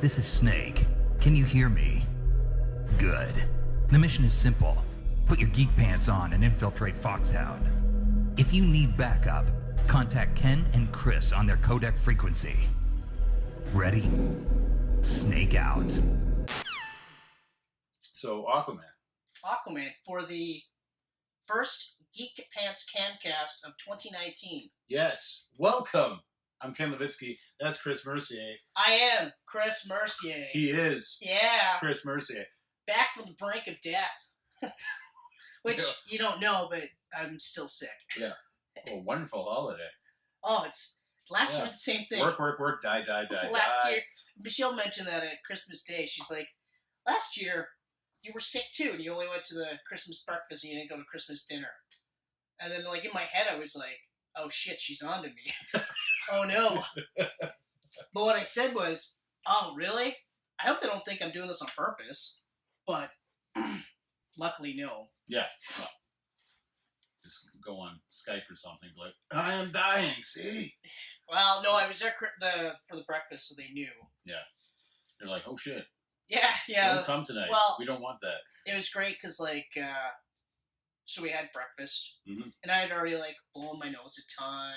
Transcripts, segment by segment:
This is Snake. Can you hear me? Good. The mission is simple. Put your geek pants on and infiltrate Foxhound. If you need backup, contact Ken and Chris on their codec frequency. Ready? Snake out. So, Aquaman. Aquaman for the first Geek Pants Camcast of 2019. Yes. Welcome. I'm Ken Livitski. That's Chris Mercier. I am Chris Mercier. He is. Yeah. Chris Mercier. Back from the brink of death. Which you don't know, but I'm still sick. Yeah. Oh, wonderful holiday. Oh, it's last year the same thing. Work, die. Last year, Michelle mentioned that at Christmas Day. She's like, last year you were sick too, and you only went to the Christmas breakfast and you didn't go to Christmas dinner. And then, like, in my head, I was like, oh shit, she's on to me. Oh no. But what I said was, oh really? I hope they don't think I'm doing this on purpose. But luckily, no. Yeah. Well, just go on Skype or something. Like, I am dying. See. Well, no, I was there for the breakfast, so they knew. Yeah. They're like, oh shit. Yeah. Don't come tonight. Well, we don't want that. It was great because, like, so we had breakfast, mm-hmm. and I had already, like, blown my nose a ton,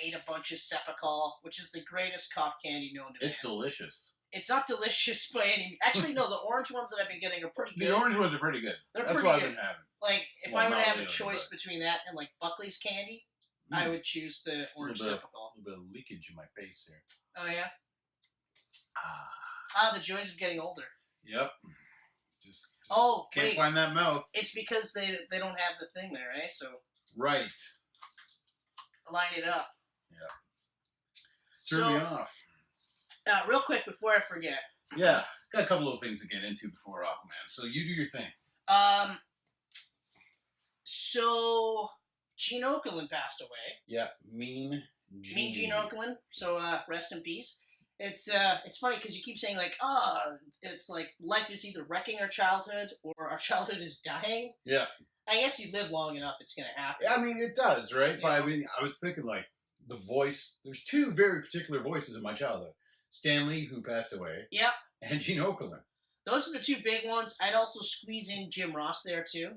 ate a bunch of Sepacol, which is the greatest cough candy known to man. It's delicious. It's not delicious by any... Actually, no, the orange ones that I've been getting are pretty good. The orange ones are pretty good. They're That's pretty what good. I've been having. Like, if Well, I were to have really, a choice between that and, like, Buckley's candy, I would choose the orange Sepacol. A little bit of leakage in my face here. Oh, yeah? The joys of getting older. Yep. Just can't find that mouth. It's because they don't have the thing there, eh? So right. Line it up. Yeah. Turn me off. Real quick before I forget. Yeah, got a couple of things to get into before Aquaman. So you do your thing. So Gene Okerlund passed away. Yeah, Mean Gene Okerlund. So rest in peace. It's funny because you keep saying like, it's like life is either wrecking our childhood or our childhood is dying. Yeah. I guess you live long enough, it's gonna happen. I mean, it does, right? But I mean, I was thinking like the voice. There's two very particular voices in my childhood: Stan Lee, who passed away. Yeah. And Gene Okerlund. Those are the two big ones. I'd also squeeze in Jim Ross there too.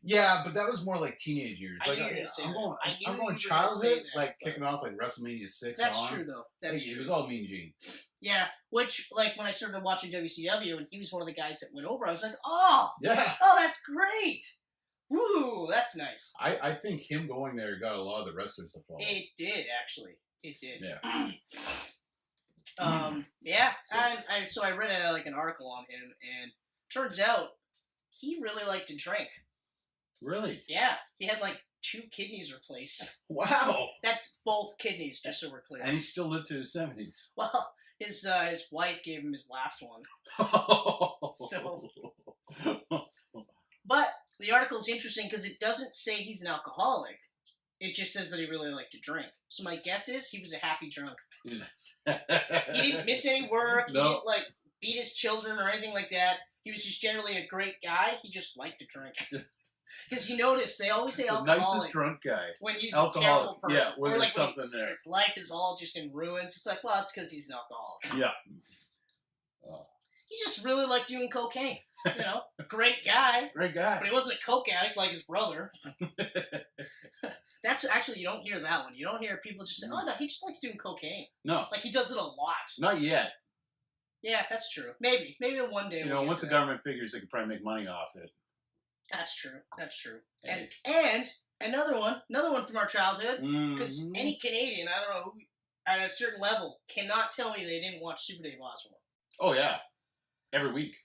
Yeah, but that was more like teenage years. I'm going childhood, like kicking off like WrestleMania 6. That's true, though. That's true. It was all Mean Gene. Yeah, which, like, when I started watching WCW and he was one of the guys that went over, I was like, oh, that's great. Woo, that's nice. I think him going there got a lot of the wrestlers to follow. It did, actually. It did. Yeah. Yeah, so I read an article on him, and turns out he really liked to drink. Really? Yeah, he had like 2 kidneys replaced. Wow. That's both kidneys, just so we're clear. And he still lived to his 70s. Well, his wife gave him his last one. So, but the article's interesting because it doesn't say he's an alcoholic. It just says that he really liked to drink. So my guess is he was a happy drunk. He didn't miss any work. No. He didn't like beat his children or anything like that. He was just generally a great guy. He just liked to drink. Because you notice they always say alcoholic. The nicest drunk guy. When he's a terrible person. Yeah, when or there's like something there. His life is all just in ruins. It's like, well, it's because he's an alcoholic. Yeah. He just really liked doing cocaine. You know? Great guy. Great guy. But he wasn't a coke addict like his brother. That's actually, you don't hear that one. You don't hear people just say, oh, no, he just likes doing cocaine. No. Like, he does it a lot. Not yet. Yeah, that's true. Maybe. Maybe one day we'll once the government figures they could probably make money off it. That's true. That's true. And another one from our childhood, because any Canadian, I don't know who, at a certain level, cannot tell me they didn't watch Super Dave Osborne. Oh, yeah. Every week.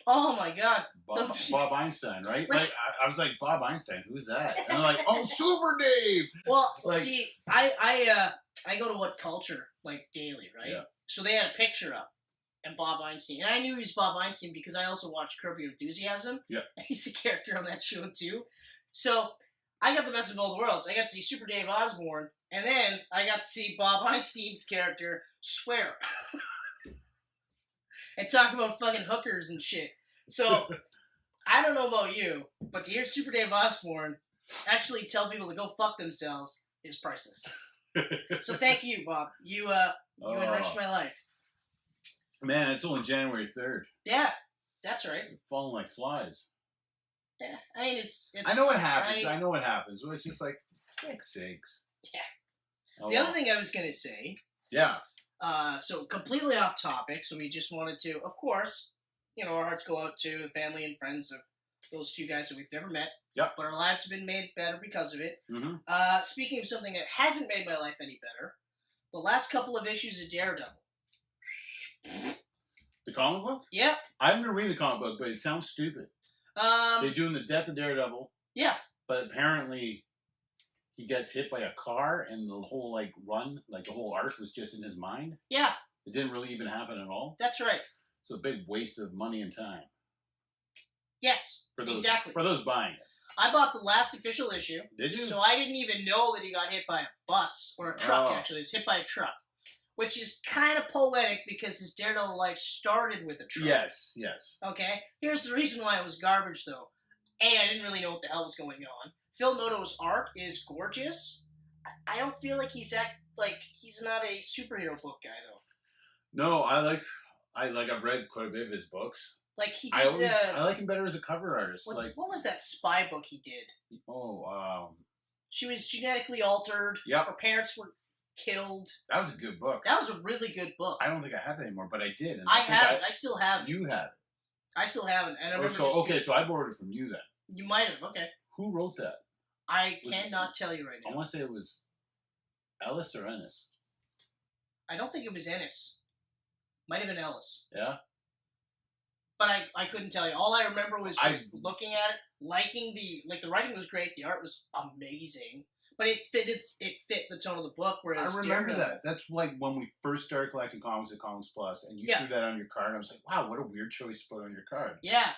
Oh, my God. Bob Einstein, right? Like, I was like, Bob Einstein, who's that? And they're like, oh, Super Dave! Well, like, see, I go to What Culture, like, daily, right? Yeah. So they had a picture up. And Bob Einstein. And I knew he was Bob Einstein because I also watched Curb Your Enthusiasm. Yeah. And he's a character on that show, too. So, I got the best of both worlds. I got to see Super Dave Osborne, and then I got to see Bob Einstein's character swear. And talk about fucking hookers and shit. So, I don't know about you, but to hear Super Dave Osborne actually tell people to go fuck themselves is priceless. So thank you, Bob. You enriched my life. Man, it's only January 3rd. Yeah, that's right. They're falling like flies. Yeah, I mean, it's I know what happens. right? I know what happens. Well, it's just like, for heck's sakes. Yeah. Oh, The other thing I was going to say, Yeah. so completely off topic, so we just wanted to, of course, our hearts go out to the family and friends of those two guys that we've never met. Yep. But our lives have been made better because of it. Mm-hmm. Speaking of something that hasn't made my life any better, the last couple of issues of Daredevil. The comic book? Yep. I haven't been reading the comic book, but it sounds stupid. They're doing the Death of Daredevil. Yeah. But apparently he gets hit by a car and the whole the whole arc was just in his mind. Yeah. It didn't really even happen at all. That's right. It's a big waste of money and time. Yes. Exactly. For those buying it. I bought the last official issue. Did you? So I didn't even know that he got hit by a bus or a truck, Oh. actually. He was hit by a truck. Which is kind of poetic because his Daredevil life started with a truck. Yes. Okay? Here's the reason why it was garbage, though. A, I didn't really know what the hell was going on. Phil Noto's art is gorgeous. I don't feel like he's not a superhero book guy, though. No, I've read quite a bit of his books. Like, he I did I like him better as a cover artist. what was that spy book he did? She was genetically altered. Yep. Her parents were killed. That was a good book. That was a really good book. I don't think I have it anymore, but I did. And I have it. I still have it. You have it. I still have it. And I remember so I borrowed it from you then. You might have. Okay. Who wrote that? I cannot tell you right now. I want to say it was Ellis or Ennis. I don't think it was Ennis. Might have been Ellis. Yeah? But I couldn't tell you. All I remember was just looking at it, liking the writing was great, the art was amazing. But it fit the tone of the book, whereas I remember that. That's like when we first started collecting comics at Comics Plus, and you threw that on your card, and I was like, wow, what a weird choice to put on your card. Yeah.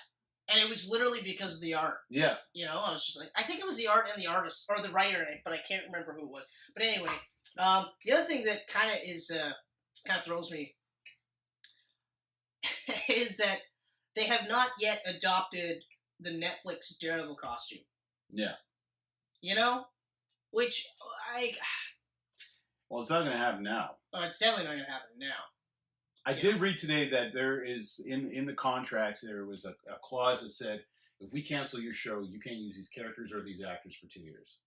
And it was literally because of the art. Yeah. I was just like, I think it was the art and the artist, or the writer, but I can't remember who it was. But anyway, the other thing that kind of throws me is that they have not yet adopted the Netflix Daredevil costume. Yeah. Which, well, it's not going to happen now. Oh, it's definitely not going to happen now. I did read today that there is, in the contracts, there was a clause that said, if we cancel your show, you can't use these characters or these actors for 2 years.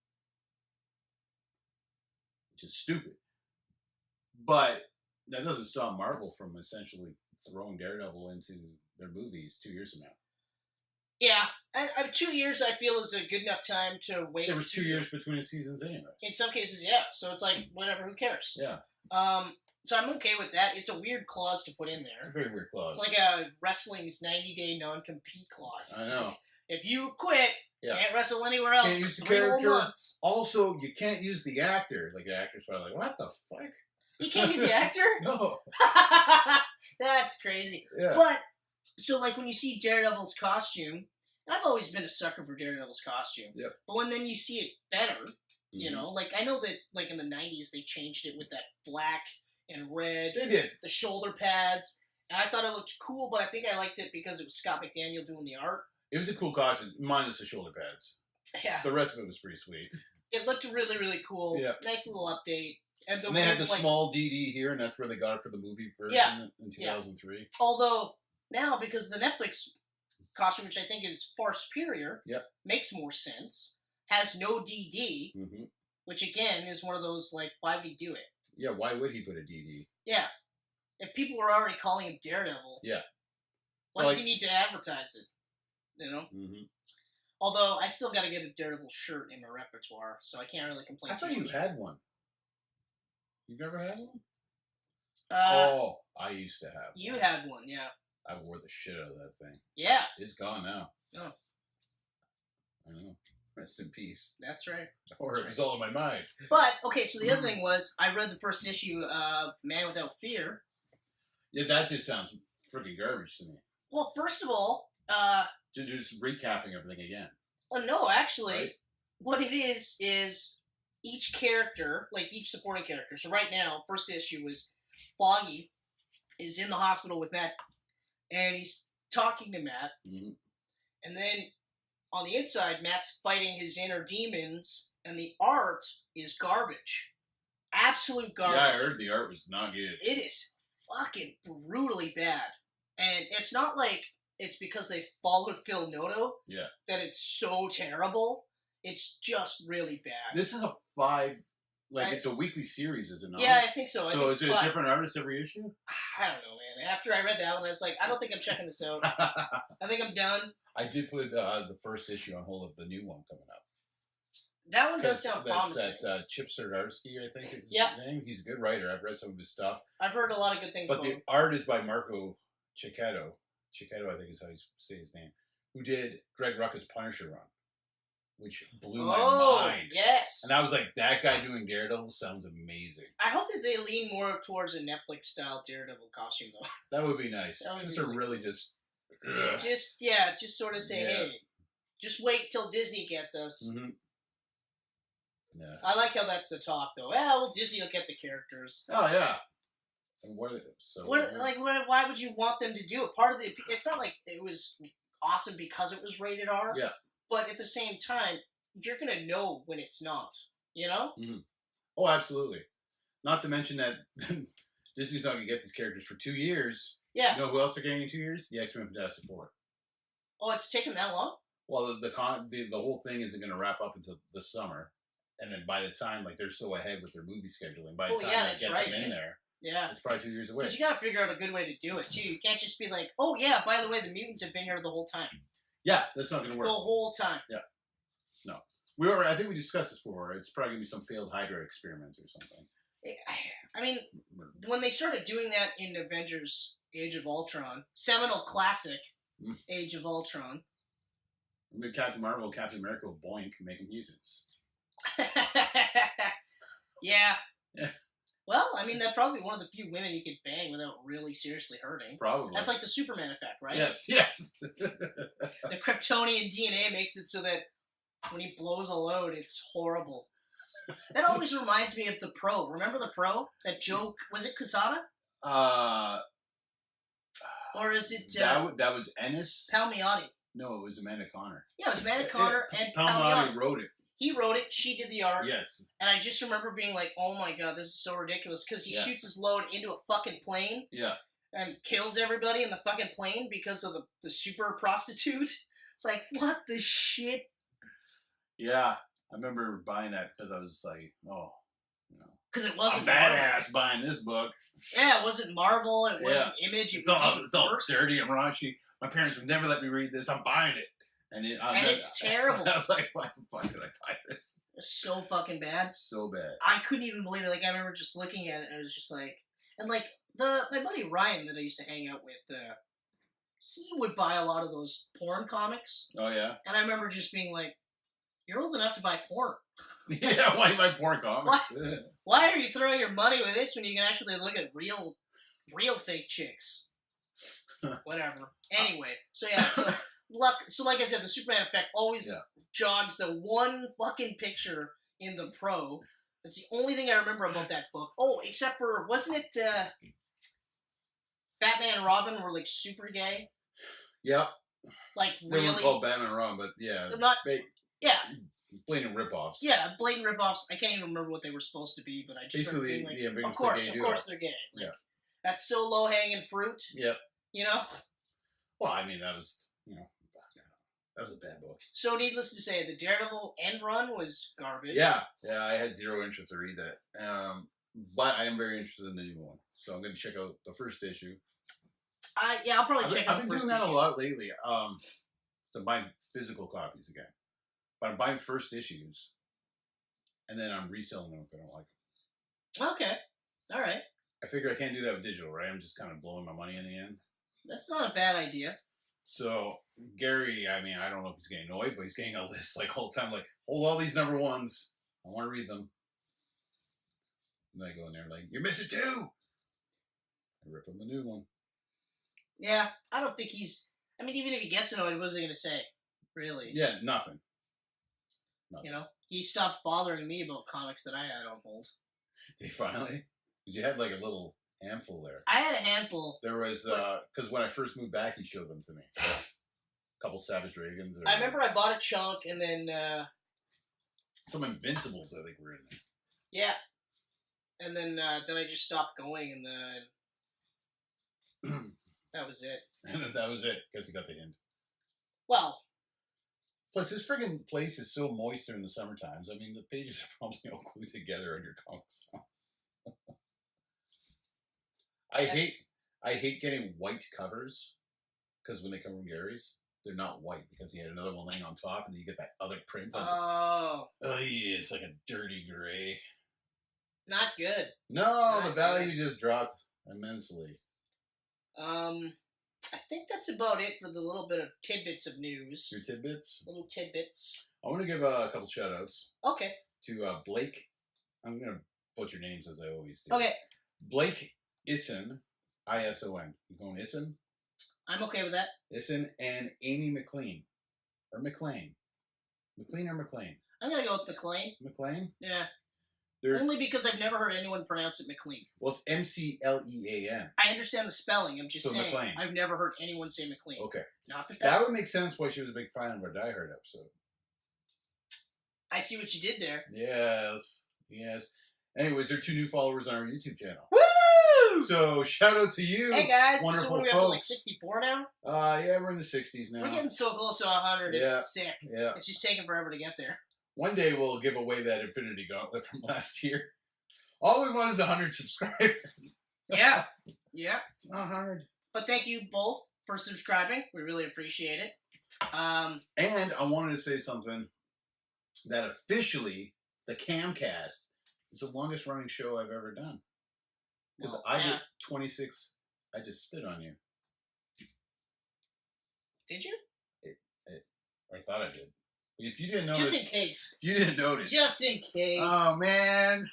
Which is stupid. But that doesn't stop Marvel from essentially throwing Daredevil into their movies 2 years from now. Yeah. 2 years, I feel, is a good enough time to wait. There was 2 years between the seasons anyway. In some cases, yeah. So it's like, whatever, who cares? Yeah. So I'm okay with that. It's a weird clause to put in there. It's a very weird clause. It's like a wrestling's 90-day non-compete clause. I know. Like, if you quit, can't wrestle anywhere else can't use for the 3 whole character. months. Also, you can't use the actor. Like, the actor's probably like, what the fuck? You can't use the actor? No. That's crazy. Yeah. But, so like when you see Daredevil's costume, I've always been a sucker for Daredevil's costume. Yep. But when then you see it better, like I know that like in the 90s they changed it with that black and red. They did. The shoulder pads. And I thought it looked cool, but I think I liked it because it was Scott McDaniel doing the art. It was a cool costume, minus the shoulder pads. Yeah. The rest of it was pretty sweet. It looked really, really cool. Yeah. Nice little update. And they had the small DD here, and that's where they got it for the movie version in 2003. Yeah. Although, now, because the Netflix costume, which I think is far superior, makes more sense, has no DD, which again is one of those, like, why would he do it? Yeah, why would he put a DD? Yeah. If people were already calling him Daredevil, why does he need to advertise it? Although, I still got to get a Daredevil shirt in my repertoire, so I can't really complain. I thought you had one. You never had one? I used to have one. You had one, yeah. I wore the shit out of that thing. Yeah. It's gone now. Oh. I know. Rest in peace. That's right. Or it was all in my mind. But, okay, so the other thing was, I read the first issue of Man Without Fear. Yeah, that just sounds freaking garbage to me. Well, first of all, just recapping everything again. Well, no, actually, right? What it is each character, like each supporting character. So right now, first issue was Foggy is in the hospital with Matt, and he's talking to Matt, and then on the inside, Matt's fighting his inner demons, and the art is garbage. Absolute garbage. Yeah, I heard the art was not good. It is fucking brutally bad. And it's not like it's because they followed Phil Noto that it's so terrible. It's just really bad. This is a 5, it's a weekly series, is it not? Yeah, I think so. So is it 5. A different artist every issue? I don't know, man. After I read that one, I was like, I don't think I'm checking this out. I think I'm done. I did put the first issue on hold of the new one coming up. That one does sound promising. That's Chip Zdarsky, I think is his name. He's a good writer. I've read some of his stuff. I've heard a lot of good things about him. But the art is by Marco Cicchetto. Cicchetto, I think is how you say his name. Who did Greg Rucka's Punisher run. Which blew my mind. Yes. And I was like, that guy doing Daredevil sounds amazing. I hope that they lean more towards a Netflix-style Daredevil costume, though. That would be nice. Just to really just sort of say, hey, just wait till Disney gets us. Mm-hmm. Yeah. I like how that's the talk, though. Well, Disney will get the characters. Oh, yeah. And why would you want them to do it? Part of the... It's not like it was awesome because it was rated R. Yeah. But at the same time, you're going to know when it's not, you know? Mm-hmm. Oh, absolutely. Not to mention that Disney's not going to get these characters for 2 years. Yeah. You know who else they're getting in 2 years? The X-Men Fantastic Four. Oh, it's taken that long? Well, the whole thing isn't going to wrap up until the summer. And then by the time, they're so ahead with their movie scheduling, by the time they get them in there, it's probably 2 years away. Because you got to figure out a good way to do it, too. You can't just be like, oh, yeah, by the way, the mutants have been here the whole time. Yeah, that's not going to work. The whole time. Yeah. No. I think we discussed this before. It's probably going to be some failed Hydra experiment or something. I mean, when they started doing that in Avengers Age of Ultron, seminal classic Age of Ultron. I mean, Captain Marvel, Captain America will boink and make them mutants. Yeah. Well, I mean, that's probably one of the few women you could bang without really seriously hurting. Probably. That's like the Superman effect, right? Yes. The Kryptonian DNA makes it so that when he blows a load, it's horrible. That always reminds me of The Pro. Remember The Pro? That joke, was it Quesada? Or is it... that was Ennis? Palmiotti. No, it was Amanda Connor. Yeah, it was Amanda Connor and Palmiotti wrote it. He wrote it, she did the art. Yes. And I just remember being like, oh my god, this is so ridiculous. Because he shoots his load into a fucking plane. Yeah. And kills everybody in the fucking plane because of the super prostitute. It's like, what the shit? Yeah. I remember buying that because I was like, because it wasn't a badass buying this book. Yeah, it wasn't Marvel. It wasn't Image. It's all dirty and raunchy. My parents would never let me read this. I'm buying it. And it's terrible. I was like, why the fuck did I buy this? It's so fucking bad. So bad. I couldn't even believe it. I remember just looking at it and I was just like... And my buddy Ryan that I used to hang out with, he would buy a lot of those porn comics. Oh, yeah? And I remember just being like, you're old enough to buy porn. Yeah, why do you buy porn comics? Why are you throwing your money with this when you can actually look at real fake chicks? Whatever. Anyway, so like I said, the Superman effect always jogs the one fucking picture in The Pro. That's the only thing I remember about that book. Oh, except for, wasn't it Batman and Robin were super gay? Yep. Really? They were called Batman and Robin, but yeah. They're not... Blatant ripoffs. Yeah, blatant ripoffs. I can't even remember what they were supposed to be, but I just basically remember being of course they're gay. That's so low hanging fruit. Yep. You know. Well, I mean that was that was a bad book. So needless to say, the Daredevil end run was garbage. Yeah, I had zero interest to read that. But I am very interested in the new one, so I'm going to check out the first issue. I'll probably check out the first issue. I've been doing that a lot lately. So I'm buying physical copies again. But I'm buying first issues, and then I'm reselling them if I don't like them. Okay. All right. I figure I can't do that with digital, right? I'm just kind of blowing my money in the end. That's not a bad idea. So, Gary, I mean, I don't know if he's getting annoyed, but he's getting a list all the time, hold all these number ones. I want to read them. And I go in there you're missing 2! I rip him a new one. Yeah, I don't think he's... I mean, even if he gets annoyed, what's he going to say? Really? Yeah, nothing. You know, he stopped bothering me about comics that I don't hold. He finally? Because you had a little handful there. I had a handful. There was, because when I first moved back, he showed them to me. A couple Savage Dragons. I remember I bought a chunk and then... some Invincibles, I think, were in there. Yeah. And then I just stopped going and then That was it. And that was it, because he got the hint. Well, plus, this friggin' place is so moist during the summer times. I mean, the pages are probably all glued together on your comics. I hate getting white covers, because when they come from Gary's, they're not white, because he had another one laying on top, and then you get that other print on top. Oh, yeah, it's like a dirty gray. Not good. No, Not the value good. just dropped immensely. I think that's about it for the little bit of tidbits of news. Your tidbits? Little tidbits. I want to give a couple shout-outs. Okay. To Blake. I'm going to butcher names as I always do. Okay. Blake Ison. I-S-O-N. You going Ison? I'm okay with that. Ison and Amy McLean. Or McLean. McLean or McLean? I'm going to go with McLean. McLean? Yeah. They're, Only because I've never heard anyone pronounce it McLean. well, it's M-C-L-E-A-N. I understand the spelling. I'm just So saying. McLean. I've never heard anyone say McLean. Okay. Not that That would make sense why she was a big fan of our Die Hard episode. I see what you did there. Yes. Yes. Anyways, there are 2 new followers on our YouTube channel. Woo! So, shout out to you. Hey guys, wonderful so what are we up to, like folks. 64 now? Yeah, we're in the 60s now. We're getting so close to 100, Yeah. it's sick. Yeah. It's just taking forever to get there. One day we'll give away that Infinity Gauntlet from last year. All we want is 100 subscribers. Yeah. Yeah. It's not hard. But thank you both for subscribing. We really appreciate it. And I wanted to say something that officially the Camcast is the longest running show I've ever done. Because well, I hit 26. I just spit on you. Did you? I thought I did. If you didn't notice. Just in case. You didn't notice. Just in case. Oh, man.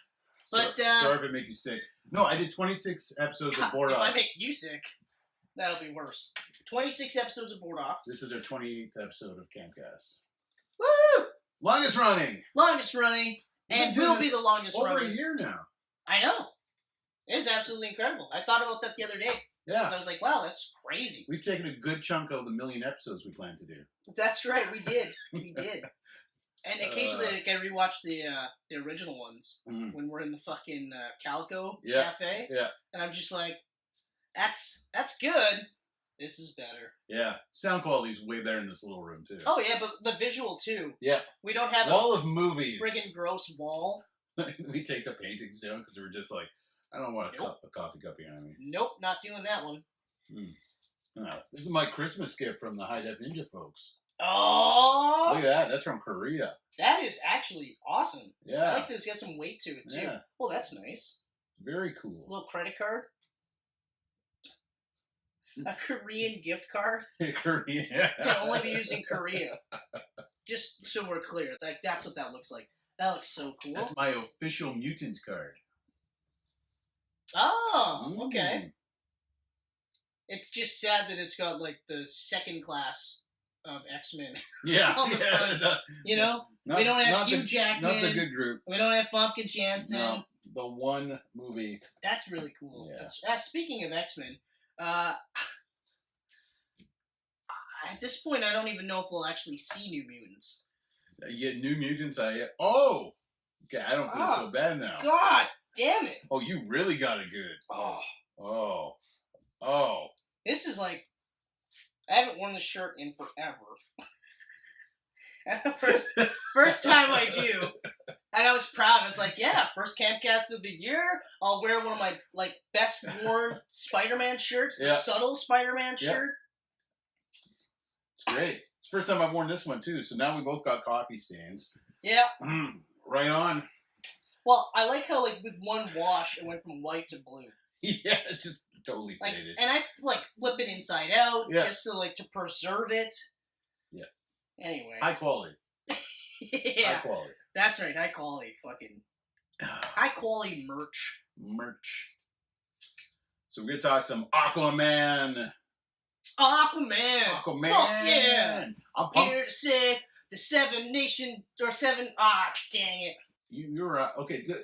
But, sorry if it make you sick. No, I did 26 episodes of Board If Off. I make you sick, that'll be worse. 26 episodes of Board Off. This is our 28th episode of Camcast. Woo! Longest running. Longest running. And will be the longest over running. Over a year now. I know. It is absolutely incredible. I thought about that the other day. Yeah. I was like, wow, that's crazy. We've taken a good chunk of the 1,000,000 episodes we plan to do. That's right, we did. We did. And occasionally like, I rewatch the original ones when we're in the fucking Calico Cafe. Yeah. And I'm just like, that's good. This is better. Yeah. Sound quality's way better in this little room, too. Oh, yeah, but the visual, too. Yeah. We don't have wall of movies. Friggin' gross wall. We take the paintings down because we're just like, I don't want a coffee cup behind me. Nope, not doing that one. This is my Christmas gift from the High Def Ninja folks. Oh! Look at that. That's from Korea. That is actually awesome. Yeah. I like this. Got some weight to it, too. Yeah. Oh, that's nice. Very cool. A little credit card. A Korean gift card. Korea. Can only be used in Korea. Just so we're clear. Like, that's what that looks like. That looks so cool. That's my official mutant card. Oh, okay. It's just sad that it's got, like, the second class of X-Men. Yeah. On the front. You know? We don't have Hugh Jackman. Not the good group. We don't have Famke Janssen. No, the one movie. That's really cool. Yeah. Speaking of X-Men, at this point, I don't even know if we'll actually see New Mutants. You get New Mutants, oh! Okay, I don't feel so bad now. God damn it! Oh, you really got it good. Oh. This is like, I haven't worn this shirt in forever. And the first time I do, and I was proud. I was like, yeah, first Camcast of the year. I'll wear one of my, like, best worn Spider-Man shirts, the subtle Spider-Man shirt. It's great. It's the first time I've worn this one, too, so now we both got coffee stains. Yeah. Right on. Well, I like how, like, with one wash, it went from white to blue. Yeah, it just totally faded. And I, like, flip it inside out just so, like, to preserve it. Yeah. Anyway. High quality. Yeah. High quality. That's right. High quality fucking... high quality merch. So we're going to talk some Aquaman. Aquaman! Fuck yeah! I'm pumped. Here to say the 7 nation... Or 7... dang it. You're... okay, do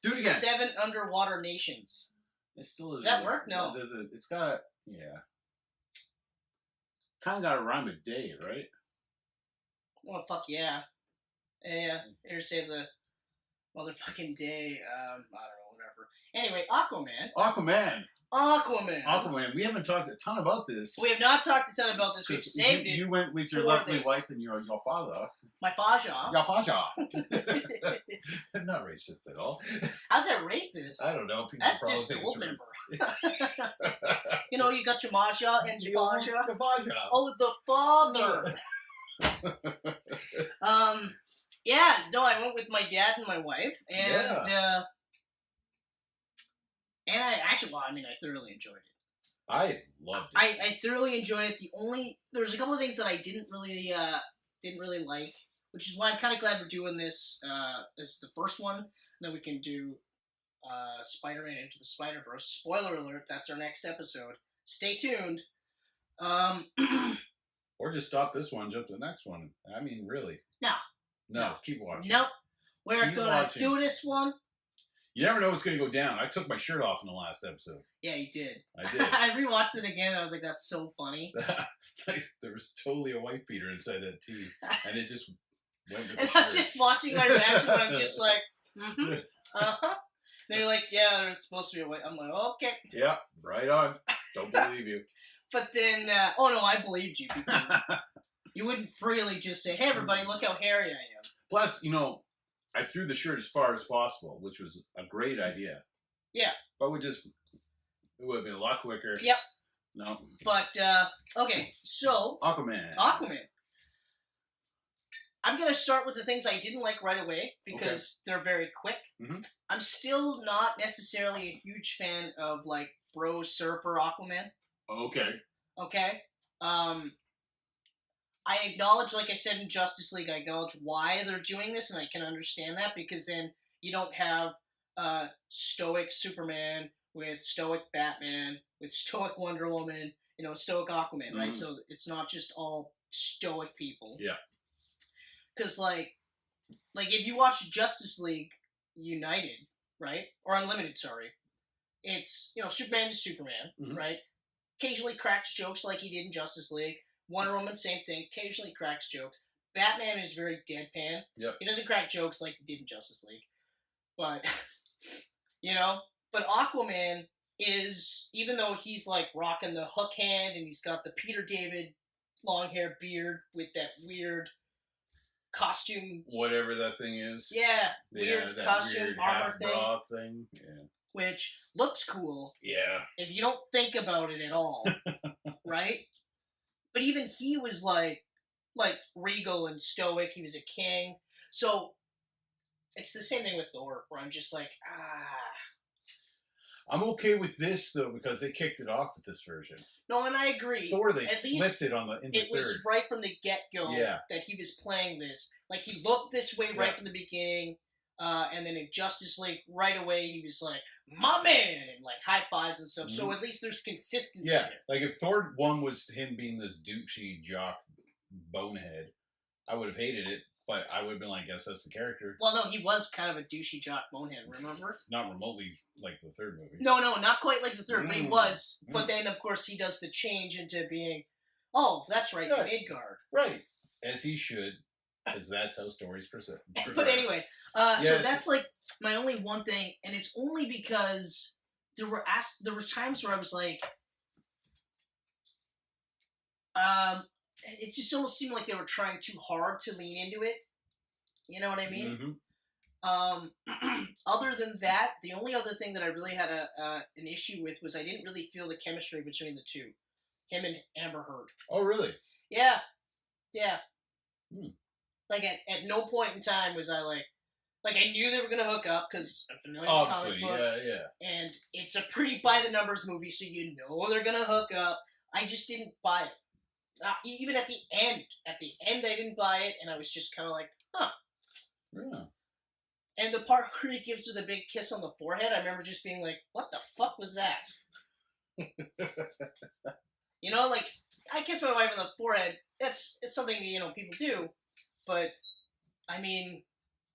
it again. 7 underwater nations. It still is. Does that work? No. It's got... Yeah. Kind of got to rhyme with day, right? Oh, fuck yeah. Yeah. Here to say the motherfucking day. I don't know, whatever. Anyway, Aquaman. Aquaman. Aquaman. Aquaman. We haven't talked a ton about this. We have not talked a ton about this. We've saved it. You went with your for lovely this. wife and your father. My Faja. Your father. Not racist at all. How's that racist? I don't know. People That's probably just think school it's member. You know, you got your Maja and your Faja. Your father. Oh, the father. Yeah, no, I went with my dad and my wife, and and I actually, well, I mean, I thoroughly enjoyed it. I loved it. I thoroughly enjoyed it. There was a couple of things that I didn't really like, which is why I'm kind of glad we're doing this as the first one. And then we can do Spider-Man Into the Spider-Verse. Spoiler alert, that's our next episode. Stay tuned. Or just stop this one, jump to the next one. I mean, really. No, keep watching. Nope. We're Keep gonna watching. do this one. You never know what's going to go down. I took my shirt off in the last episode. Yeah, you did. I did. I rewatched it again, and I was like, that's so funny. It's like there was totally a wife beater inside that tea, and it just went with the And shirt. I'm just watching my reaction, and I'm just like, uh-huh. Then you're like, yeah, there's supposed to be a way. I'm like, okay. Yeah, right on. Don't believe you. But then, oh no, I believed you, because you wouldn't freely just say, hey, everybody, look how hairy I am. Plus, I threw the shirt as far as possible, which was a great idea. Yeah. But it would have been a lot quicker. Yep. No. But, okay, so... Aquaman. I'm going to start with the things I didn't like right away, because they're very quick. Mhm. I'm still not necessarily a huge fan of, like, bro surfer Aquaman. Okay. Okay? I acknowledge, like I said in Justice League, I acknowledge why they're doing this, and I can understand that, because then you don't have stoic Superman with stoic Batman, with stoic Wonder Woman, stoic Aquaman, right? So it's not just all stoic people. Yeah. Because, like if you watch Justice League United, right? Or Unlimited, sorry. It's, Superman is Superman, right? Occasionally cracks jokes like he did in Justice League. Wonder Woman, same thing. Occasionally cracks jokes. Batman is very deadpan. Yep. He doesn't crack jokes like he did in Justice League. But, but Aquaman is, even though he's, like, rocking the hook hand and he's got the Peter David long hair beard with that weird costume. Whatever that thing is. Yeah. Weird that costume, weird armor thing. Yeah. Which looks cool. Yeah. If you don't think about it at all. Right? But even he was like regal and stoic. He was a king. So it's the same thing with Thor, where I'm just like, I'm okay with this though, because they kicked it off with this version. No, and I agree. Thor, they At flipped least it in the it was right from the get-go that he was playing this. Like, he looked this way right from the beginning, and then in Justice League, right away, he was like, my man! And, like, high fives and stuff. So at least there's consistency there. Like, if Thor 1 was him being this douchey jock bonehead, I would have hated it, but I would have been like, guess that's the character. Well, no, he was kind of a douchey jock bonehead, remember? Not remotely like the third movie. No, not quite like the third, but he was. But then, of course, he does the change into being, oh, that's right, Midgard. Right. As he should, because that's how stories progress. But anyway, so that's like my only one thing, and it's only because there was times where I was like, it just almost seemed like they were trying too hard to lean into it. You know what I mean? Other than that, the only other thing that I really had an issue with was I didn't really feel the chemistry between the two, him and Amber Heard. Oh, really? Yeah. Like at no point in time was I like I knew they were gonna hook up because I'm familiar with comic books. And it's a pretty by the numbers movie, so you know they're gonna hook up. I just didn't buy it. Even at the end. At the end, I didn't buy it, and I was just kind of like, huh. Yeah. And the part where he gives her the big kiss on the forehead, I remember just being like, what the fuck was that? Like, I kiss my wife on the forehead. It's something, people do. But, I mean,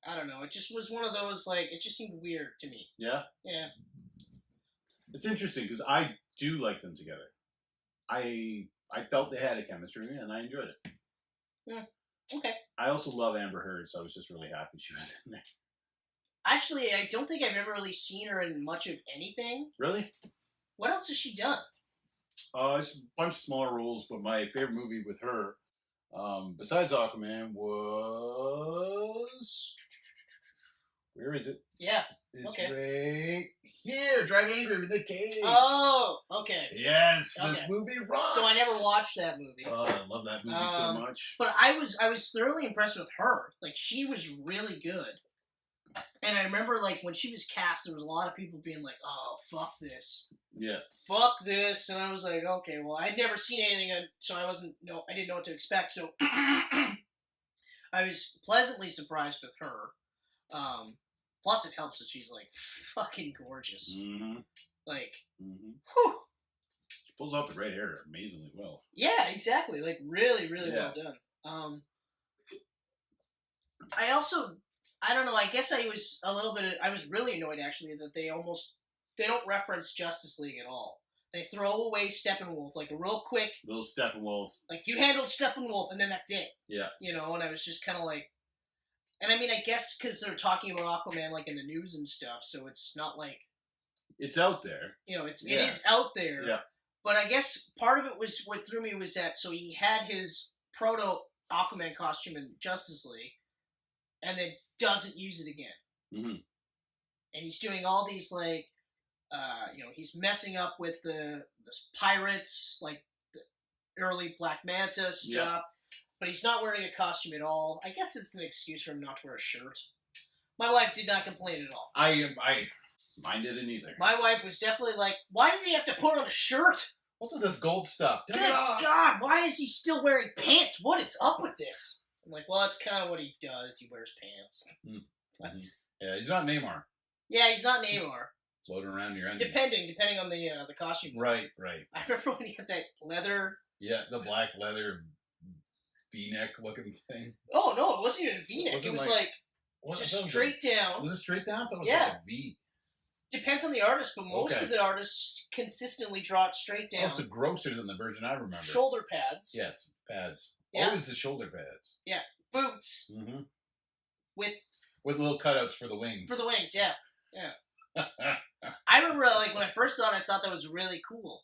I don't know. It just was one of those, like, it just seemed weird to me. Yeah? Yeah. It's interesting, because I do like them together. I felt they had a chemistry, and I enjoyed it. Yeah. Okay. I also love Amber Heard, so I was just really happy she was in there. Actually, I don't think I've ever really seen her in much of anything. Really? What else has she done? It's a bunch of smaller roles, but my favorite movie with her, besides Aquaman, was... Where is it? Yeah. It's Okay. right here. Drive Angry with Nick Cage. Oh, okay. Yes, Okay. this movie rocks. So I never watched that movie. Oh, I love that movie so much. But I was thoroughly impressed with her. Like, she was really good. And I remember, like, when she was cast, there was a lot of people being like, "Oh, fuck this." Yeah. Fuck this. And I was like, okay, well, I'd never seen anything, so I didn't know what to expect. So I was pleasantly surprised with her. Plus, it helps that she's, like, fucking gorgeous. Mm-hmm. Like, Mm-hmm. whew. She pulls off the red hair amazingly well. Yeah, exactly. Like, really, really well done. I also, I don't know, I guess I was really annoyed, actually, that they don't reference Justice League at all. They throw away Steppenwolf, like, a real quick... Little Steppenwolf. Like, you handled Steppenwolf, and then that's it. Yeah. You know, and I was just kind of like... And I mean, I guess because they're talking about Aquaman, like, in the news and stuff, so it's not like... It's out there. You know, it is out there. Yeah. But I guess part of it was, what threw me was that, so he had his proto-Aquaman costume in Justice League, and then doesn't use it again. Mm-hmm. And he's doing all these, like, he's messing up with the pirates, like, the early Black Manta stuff. Yeah. But he's not wearing a costume at all. I guess it's an excuse for him not to wear a shirt. My wife did not complain at all. Mine didn't either. My wife was definitely like, why did he have to put on a shirt? What's with this gold stuff? Good God, why is he still wearing pants? What is up with this? I'm like, well, that's kind of what he does. He wears pants. Mm-hmm. What? Yeah, he's not Neymar. Yeah, he's not Neymar. Floating around your engine. Depending on the costume. Right. I remember when he had that leather... Yeah, the black leather V-neck looking thing. Oh, no, it wasn't even a V-neck. It was like just straight down. Was it straight down? I thought it was yeah. like a V. Depends on the artist, but most of the artists consistently draw it straight down. Oh, it's grosser than the version I remember. Shoulder pads. Yes, pads. Yeah. Always the shoulder pads. Yeah. Boots. Mm-hmm. With little cutouts for the wings. For the wings, yeah. I remember, like, when I first saw it, I thought that was really cool.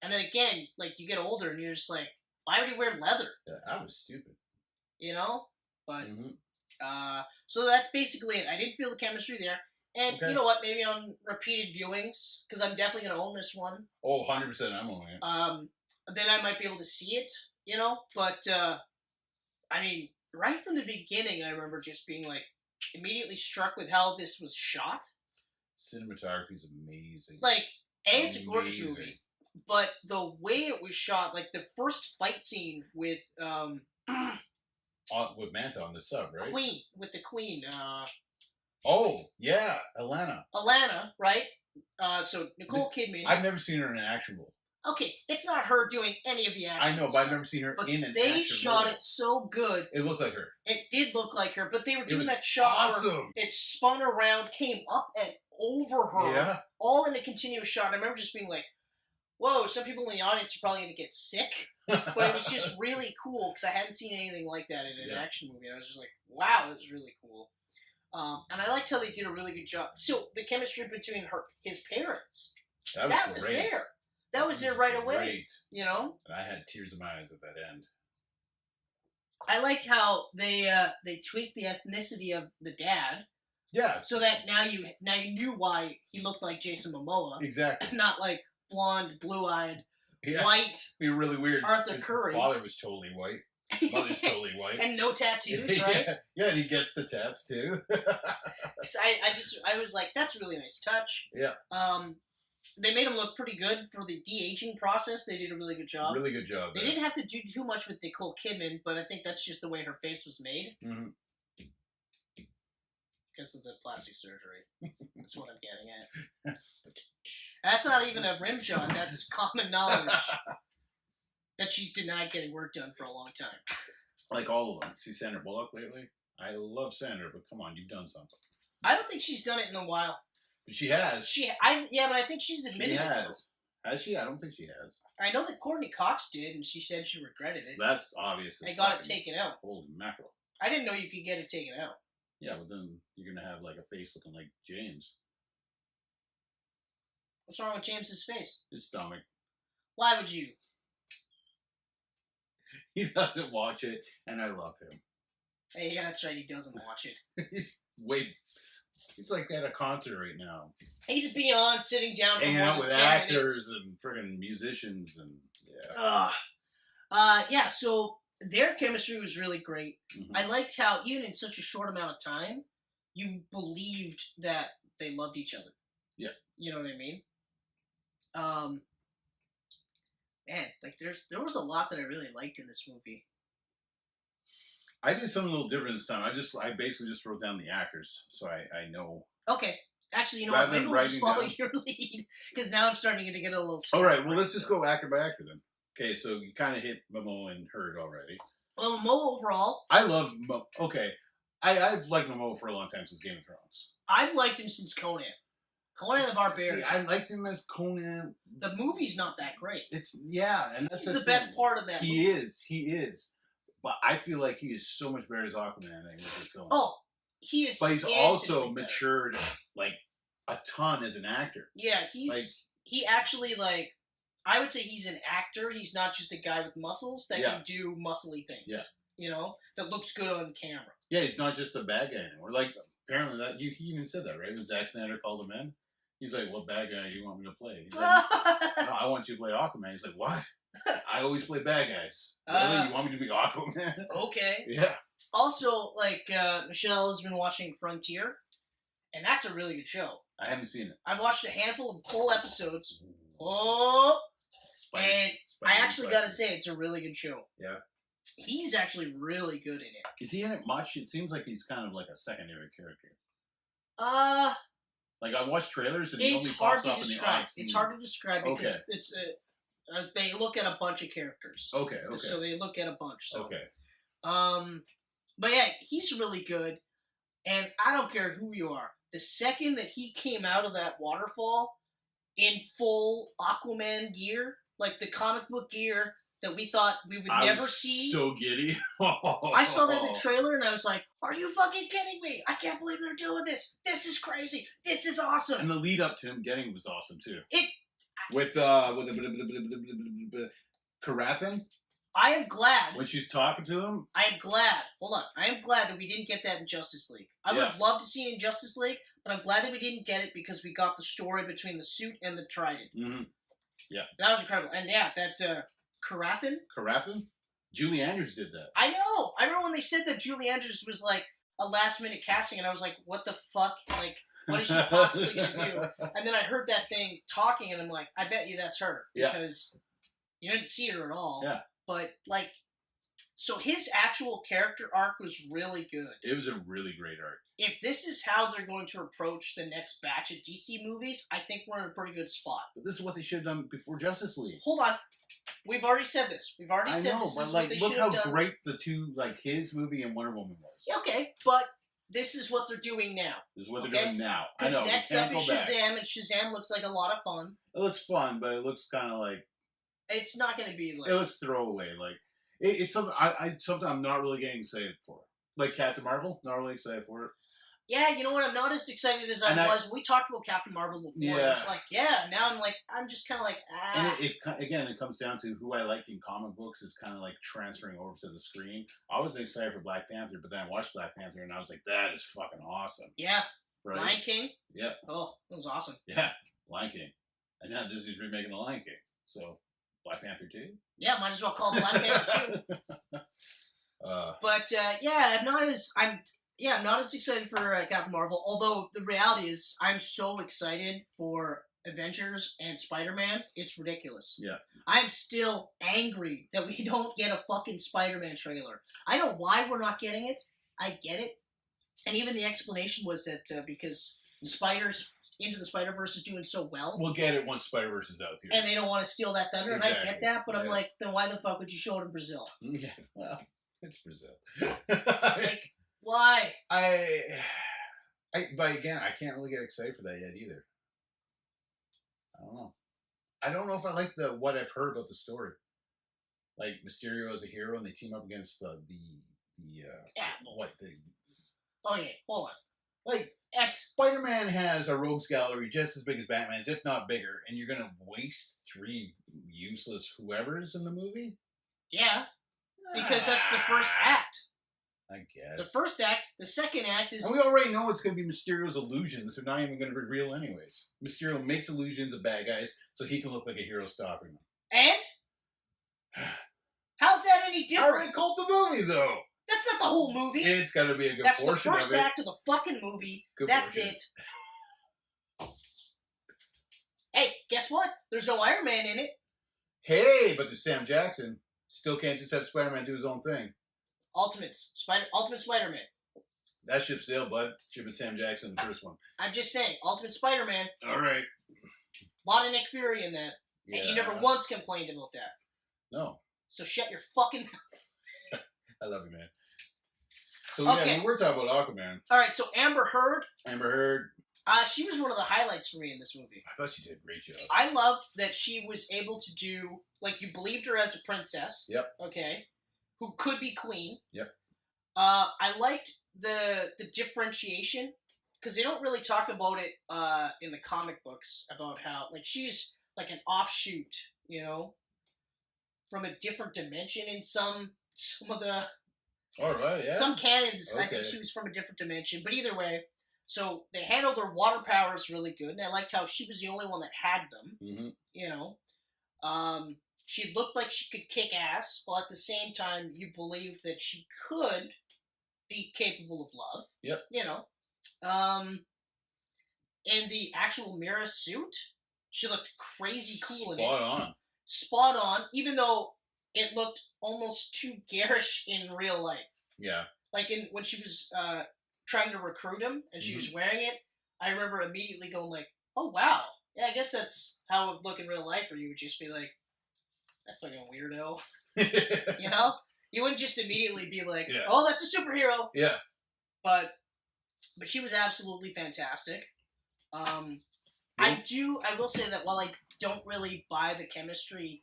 And then again, like, you get older and you're just like, why would he wear leather? Yeah, that was stupid. You know? But, so that's basically it. I didn't feel the chemistry there. And you know what? Maybe on repeated viewings, because I'm definitely going to own this one. Oh, 100% I'm owning it. Then I might be able to see it, you know? But, I mean, right from the beginning, I remember just being, like, immediately struck with how this was shot. Cinematography is amazing. Like, it's a gorgeous movie. But the way it was shot, like, the first fight scene with, with Manta on the sub, right? With the Queen, Oh, yeah, Alana, right? So Nicole Kidman. I've never seen her in an action role. Okay, it's not her doing any of the action. I know, but I've never seen her in an action role. They shot it so good. It looked like her. It did look like her, but they were doing that shot where it spun around, came up and over her, all in a continuous shot. And I remember just being like, whoa, some people in the audience are probably going to get sick. But it was just really cool, because I hadn't seen anything like that in an action movie. And I was just like, wow, that was really cool. And I liked how they did a really good job. So the chemistry between his parents, that was there. That was there right away. Great. You know? And I had tears in my eyes at that end. I liked how they tweaked the ethnicity of the dad. Yeah. So that now you knew why he looked like Jason Momoa. Exactly. Not like blonde, blue-eyed, white. It'd be really weird. Arthur Curry. His father was totally white. Mother's totally white. And no tattoos, right? Yeah, and he gets the tats too. So I was like, that's a really nice touch. Yeah. They made him look pretty good for the de-aging process. They did a really good job. Really good job. They didn't have to do too much with Nicole Kidman, but I think that's just the way her face was made. Mm-hmm. Because of the plastic surgery. That's what I'm getting at. That's not even a rim shot. That's common knowledge. That she's denied getting work done for a long time. Like all of them. See Sandra Bullock lately? I love Sandra, but come on, you've done something. I don't think she's done it in a while. But she has. But I think she's admitted it. She has. Has she? I don't think she has. I know that Courtney Cox did, and she said she regretted it. That's obvious. They got it taken out. Holy mackerel. I didn't know you could get it taken out. Yeah, but then you're going to have like a face looking like James. What's wrong with James's face? His stomach. Why would you? He doesn't watch it, and I love him. Hey, yeah, that's right. He doesn't watch it. He's like at a concert right now. He's beyond sitting down for hanging more out than with 10 actors minutes. and friggin' musicians and yeah. Yeah, so their chemistry was really great. Mm-hmm. I liked how, even in such a short amount of time, you believed that they loved each other. Yeah. You know what I mean? Man, like there was a lot that I really liked in this movie. I did something a little different this time. I basically just wrote down the actors, so I know. Okay. Actually, you know what? Maybe we'll just follow your lead, because now I'm starting to get a little scared. All right, well, let's just go actor by actor then. Okay, so you kind of hit Momoa and Hurd already. Well, Momoa overall. I love Momoa. Okay, I've liked Momoa for a long time since Game of Thrones. I've liked him since Conan. Conan the Barbarian. See, I liked him as Conan. The movie's not that great. And that's the best part of that movie. He is. But I feel like he is so much better as Aquaman than he is as Conan. Oh, he is. But he's also matured like a ton as an actor. Yeah, he actually like. I would say he's an actor. He's not just a guy with muscles that can do muscly things. Yeah. You know, that looks good on camera. Yeah, he's not just a bad guy anymore. Like, apparently he even said that, right? When Zack Snyder called him in, he's like, "What bad guy do you want me to play?" He's like, "No, I want you to play Aquaman." He's like, "What? I always play bad guys. Really? You want me to be Aquaman?" Okay. Yeah. Also, like, Michelle has been watching Frontier, and that's a really good show. I haven't seen it. I've watched a handful of full episodes. Oh! And I actually gotta say, it's a really good show. Yeah. He's actually really good in it. Is he in it much? It seems like he's kind of like a secondary character. Like I watched trailers and he only pops up in the odd scene. It's hard to describe because it's they look at a bunch of characters. Okay. So they look at a bunch. So. Okay. But yeah, he's really good, and I don't care who you are. The second that he came out of that waterfall in full Aquaman gear, like the comic book gear that we thought we would never see. So giddy. I saw that in the trailer and I was like, "Are you fucking kidding me? I can't believe they're doing this. This is crazy. This is awesome." And the lead up to him getting it was awesome too. With Karathan. I am glad. When she's talking to him? I am glad. Hold on. I am glad that we didn't get that in Justice League. I would have loved to see it in Justice League, but I'm glad that we didn't get it because we got the story between the suit and the trident. Mm-hmm. Yeah. That was incredible. And yeah, that Karathan? Karathan? Julie Andrews did that. I know. I remember when they said that Julie Andrews was like a last minute casting, and I was like, what the fuck? Like, what is she possibly going to do? And then I heard that thing talking, and I'm like, I bet you that's her. Because you didn't see her at all. Yeah. But, like, so his actual character arc was really good. It was a really great arc. If this is how they're going to approach the next batch of DC movies, I think we're in a pretty good spot. But this is what they should have done before Justice League. Hold on. We've already said this. This is what they should have done. Look how great the two, like, his movie and Wonder Woman was. Okay, but this is what they're doing now. This is what they're doing now. Because next up is Shazam, and Shazam looks like a lot of fun. It looks fun, but it looks kind of like... It's not going to be like... It looks throwaway. Like, it's something something I'm not really getting excited for. Like Captain Marvel, not really excited for it. Yeah, you know what? I'm not as excited as I was. We talked about Captain Marvel before. Yeah. I was like, yeah. Now I'm just kind of like, ah. And it comes down to who I like in comic books is kind of like transferring over to the screen. I wasn't excited for Black Panther, but then I watched Black Panther and I was like, that is fucking awesome. Yeah. Right? Lion King? Yeah. Oh, that was awesome. Yeah. Lion King. And now Disney's remaking the Lion King. So, Black Panther 2? Yeah, might as well call it Black Panther 2. But, I'm not as excited for Captain Marvel, although the reality is I'm so excited for Avengers and Spider-Man, it's ridiculous. Yeah. I'm still angry that we don't get a fucking Spider-Man trailer. I know why we're not getting it. I get it. And even the explanation was that because Into the Spider-Verse is doing so well. We'll get it once Spider-Verse is out here. And they don't want to steal that thunder, exactly. And I get that, but I'm like, then why the fuck would you show it in Brazil? Yeah, well, it's Brazil. Like, why? But again, I can't really get excited for that yet either. I don't know. I don't know if I like what I've heard about the story. Like Mysterio as a hero, and they team up against Okay, hold on. Like Yes. Spider-Man has a rogues gallery just as big as Batman's, if not bigger, and you're going to waste 3 useless whoever's in the movie? Yeah. Because that's the first act. I guess. The first act, the second act is... And we already know it's going to be Mysterio's illusions. They're not even going to reveal anyways. Mysterio makes illusions of bad guys so he can look like a hero stopping them. And? How's that any different? I already called the movie, though. That's not the whole movie. It's got to be a good portion of it. That's the first act of the fucking movie. Good That's portion. it. Hey, guess what? There's no Iron Man in it. Hey, but there's Sam Jackson. Still can't just have Spider-Man do his own thing. Ultimate Spider-Man. That ship sailed, bud. Ship with Sam Jackson, the first one. I'm just saying, Ultimate Spider-Man. All right. A lot of Nick Fury in that. Yeah. And you never once complained about that. No. So shut your fucking mouth. I love you, man. So, yeah, we were talking about Aquaman. All right, so Amber Heard. She was one of the highlights for me in this movie. I thought she did a great job. I loved that she was able to do, like, you believed her as a princess. Yep. Okay. Who could be queen. Yep. I liked the differentiation, because they don't really talk about it in the comic books, about how, like, she's like an offshoot, you know, from a different dimension in some of the... All right, yeah. Some canons, Okay. I think she was from a different dimension. But either way, so they handled her water powers really good, and I liked how she was the only one that had them. Mm-hmm. You know, she looked like she could kick ass, while at the same time you believed that she could be capable of love. Yep. You know, and the actual Mira suit, she looked crazy cool in it. Spot on, even though it looked almost too garish in real life. Yeah. Like when she was trying to recruit him and she was wearing it, I remember immediately going like, oh wow. Yeah, I guess that's how it would look in real life, or you would just be like, that fucking weirdo. You know? You wouldn't just immediately be like, oh, that's a superhero. Yeah. But she was absolutely fantastic. I will say that while I don't really buy the chemistry,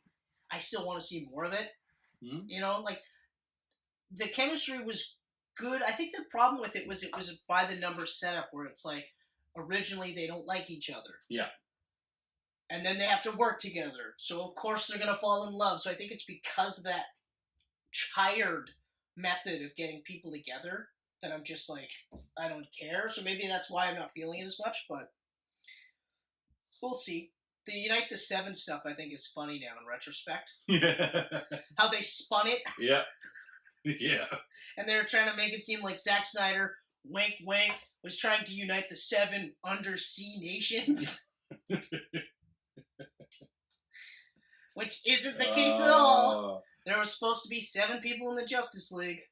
I still want to see more of it. Mm-hmm. You know, like, the chemistry was good. I think the problem with it was a by the numbers setup where it's like, originally they don't like each other. Yeah. And then they have to work together. So of course they're going to fall in love. So I think it's because of that tired method of getting people together that I'm just like, I don't care. So maybe that's why I'm not feeling it as much, but we'll see. The Unite the Seven stuff, I think, is funny now in retrospect. Yeah. How they spun it. Yeah. Yeah. And they were trying to make it seem like Zack Snyder, wink, wink, was trying to unite the 7 undersea nations. Which isn't the case at all. There was supposed to be 7 people in the Justice League.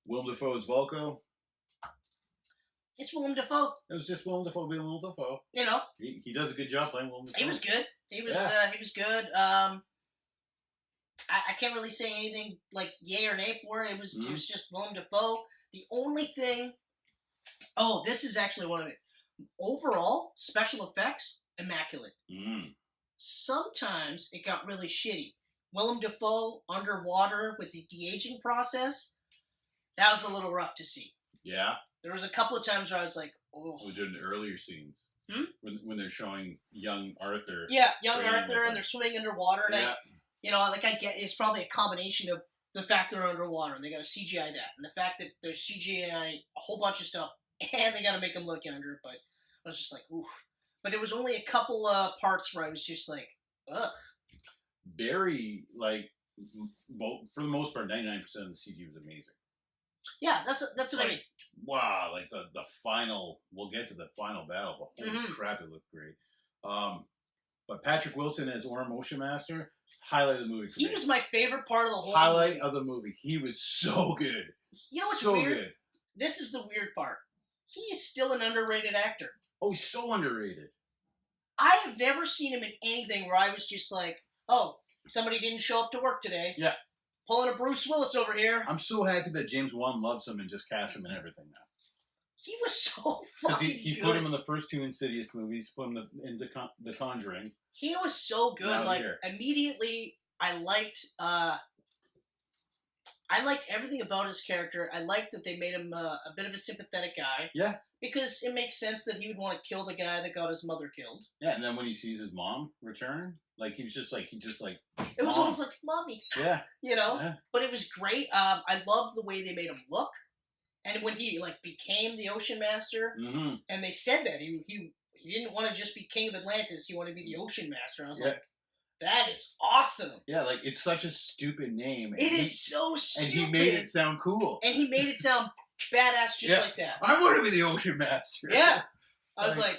Willem Dafoe's Vulko. It's Willem Dafoe. It was just Willem Dafoe being Willem Dafoe. You know. He does a good job playing Willem Dafoe. He was good. He was good. I can't really say anything like yay or nay for it. It was just Willem Dafoe. The only thing... Oh, this is actually one of it. Overall, special effects, immaculate. Sometimes it got really shitty. Willem Dafoe underwater with the de-aging process, that was a little rough to see. Yeah. There was a couple of times where I was like, oh. Was it in the earlier scenes? When they're showing young Arthur. Yeah, young Arthur, and they're swimming underwater. And I get it's probably a combination of the fact they're underwater and they got to CGI that, and the fact that there's CGI a whole bunch of stuff, and they got to make them look younger. But I was just like, oof. But it was only a couple parts where I was just like, ugh. Barry, like, for the most part, 99% of the CG was amazing. Yeah, that's what I mean. Wow, like the final, we'll get to the final battle, but holy crap, it looked great. But Patrick Wilson as Orm Motion Master, highlight of the movie for me. He was my favorite part of the whole highlight movie. of the movie. He was so good. You know what's so weird? Good. This is the weird part. He's still an underrated actor. Oh, he's so underrated. I have never seen him in anything where I was just like, oh, somebody didn't show up to work today. Yeah. Pulling a Bruce Willis over here. I'm so happy that James Wan loves him and just cast him in everything now. He was so fucking good. He put him in the first 2 Insidious movies, put him in The Conjuring. He was so good. Now like, here. immediately, I liked I liked everything about his character. I liked that they made him a bit of a sympathetic guy. Yeah. Because it makes sense that he would want to kill the guy that got his mother killed. Yeah, and then when he sees his mom return, like he just like it was almost like mommy. Yeah. You know? Yeah. But it was great. I loved the way they made him look. And when he like became the Ocean Master, and they said that he didn't want to just be King of Atlantis, he wanted to be the Ocean Master. I was like, that is awesome. Yeah, like it's such a stupid name. It is so stupid. And he made it sound cool. And he made it sound badass just like that. I want to be the Ocean Master. Yeah. I was like,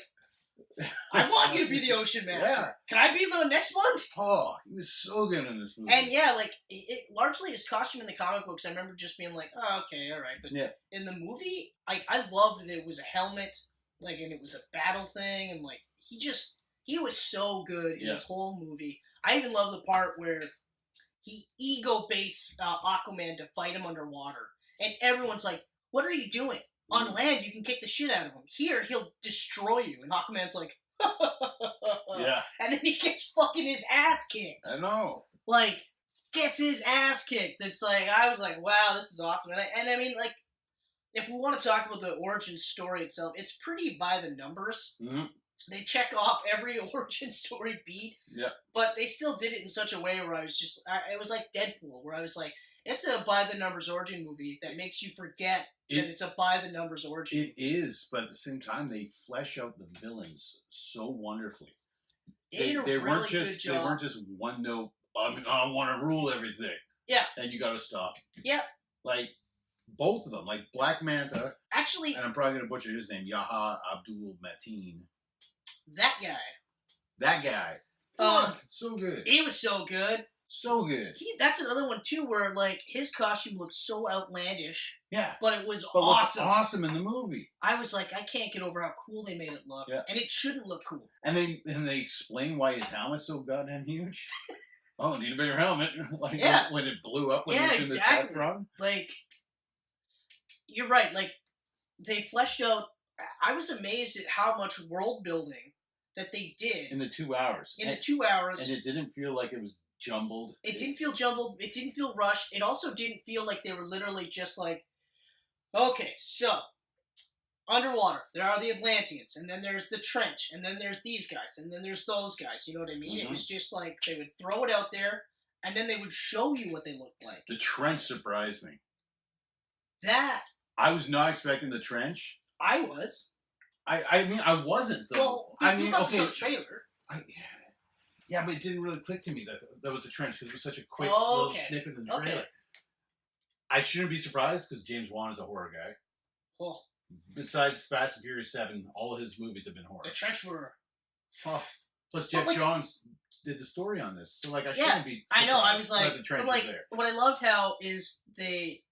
I want you to be the Ocean Master. Yeah. Can I be the next one? Oh, he was so good in this movie. And yeah, like, largely his costume in the comic books, I remember just being like, oh, okay, all right. But in the movie, I loved that it was a helmet, like, and it was a battle thing, and like, he was so good in this whole movie. I even love the part where he ego baits Aquaman to fight him underwater. And everyone's like, what are you doing? On land, you can kick the shit out of him. Here, he'll destroy you. And Aquaman's like, yeah. And then he gets fucking his ass kicked. I know. Like, gets his ass kicked. It's like, I was like, wow, this is awesome. And I mean, like, if we want to talk about the origin story itself, it's pretty by the numbers. Mm-hmm. They check off every origin story beat. Yeah. But they still did it in such a way where I was just, it was like Deadpool, where I was like, it's a by-the-numbers origin movie that makes you forget that it's a by-the-numbers origin movie. It is, but at the same time, they flesh out the villains so wonderfully. They weren't just one note, I want to rule everything. Yeah. And you got to stop. Yeah. Like, both of them. Like, Black Manta. Actually. And I'm probably going to butcher his name. Yaha Abdul Mateen. That guy. So good. He was so good. So good. That's another one, too, where, like, his costume looked so outlandish. Yeah. But it was awesome. Awesome in the movie. I was like, I can't get over how cool they made it look. Yeah. And it shouldn't look cool. And they explain why his helmet's so goddamn huge. Oh, need a bigger helmet. Like, when it blew up when he was in the test run. Like, you're right. Like, they fleshed out... I was amazed at how much world building that they did. In the 2 hours. The 2 hours. And it didn't feel like it was jumbled. It didn't feel jumbled. It didn't feel rushed. It also didn't feel like they were literally just like, okay, so, underwater, there are the Atlanteans, and then there's the trench, and then there's these guys, and then there's those guys. You know what I mean? Mm-hmm. It was just like, they would throw it out there, and then they would show you what they looked like. The trench surprised me. I was not expecting the trench. I was. I mean, I wasn't, though. Well, I mean, must have saw the trailer. Yeah, but it didn't really click to me that was a trench because it was such a quick little snippet in the trailer. Okay. I shouldn't be surprised because James Wan is a horror guy. Oh. Besides Fast and Furious 7, all of his movies have been horror. The trench were... Oh. Plus, Jeff Johns did the story on this. So, like, I shouldn't be surprised. I know, I was like... The trench but, like, was there. What I loved how is they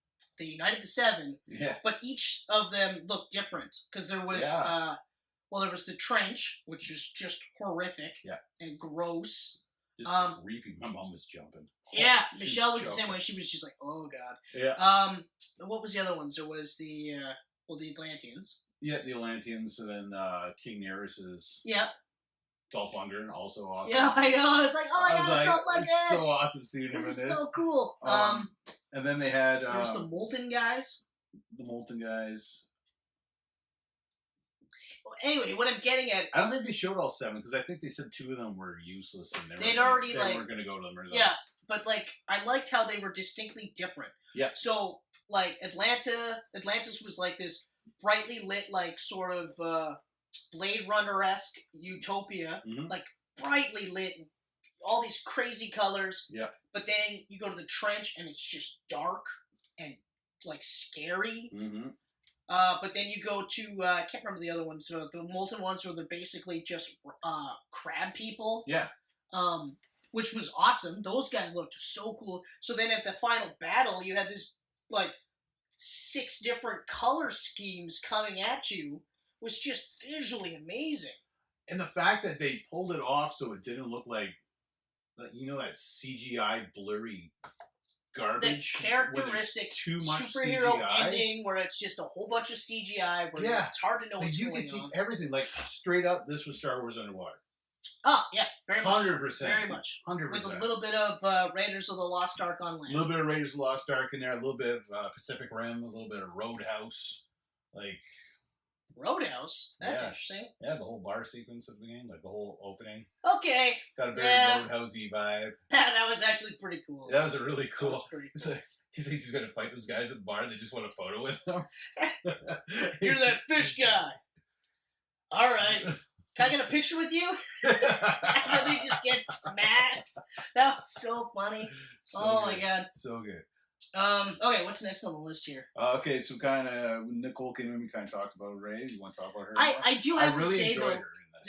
united the 7, but each of them looked different. Because there was... there was the trench, which is just horrific and gross. Just creepy. My mom was jumping. Yeah, Michelle was the same way. She was just like, oh, God. Yeah. What was the other ones? There was the Atlanteans. Yeah, the Atlanteans, and then King Nereus's... Yeah. Dolph Lundgren, also awesome. Yeah, I know. I was like, oh, my God, Dolph Lundgren! It's so awesome seeing him in this. This is so cool. And then they had... There's the Molten guys. Anyway, what I'm getting at... I don't think they showed all 7, because I think they said 2 of them were useless. And they weren't going to go to them. Yeah, but, like, I liked how they were distinctly different. Yeah. So, like, Atlantis was, like, this brightly lit, like, sort of Blade Runner-esque utopia. Mm-hmm. Like, brightly lit, all these crazy colors. Yeah. But then you go to the trench, and it's just dark and, like, scary. Mm-hmm. But then you go to, I can't remember the other ones, so the Molten ones where they're basically just crab people. Yeah. Which was awesome. Those guys looked so cool. So then at the final battle, you had this, like, 6 different color schemes coming at you. Was just visually amazing. And the fact that they pulled it off so it didn't look like, you know, that CGI blurry garbage. The characteristic too much superhero CGI. Ending where it's just a whole bunch of CGI where it's hard to know what's going on. You can see everything. Like, straight up, this was Star Wars Underwater. Oh, yeah, very much. 100%. Very much. 100%. With a little bit of Raiders of the Lost Ark on land. A little bit of Raiders of the Lost Ark in there, a little bit of Pacific Rim, a little bit of Roadhouse. Like... Roadhouse? That's Yeah. interesting. Yeah, the whole bar sequence at the beginning, like the whole opening. Okay. Got a very Roadhouse-y vibe. That was actually pretty cool. That was a really cool. That was pretty It's cool. like, he thinks he's going to fight those guys at the bar, they just want a photo with them. You're that fish guy. All right. Can I get a picture with you? And then they just get smashed. That was so funny. So Oh good. my god. So good. Okay, what's next on the list here? Okay, so kind of Nicole Kidman, we kind of talked about Ray. You want to talk about her? I do have to say enjoyed though her in this.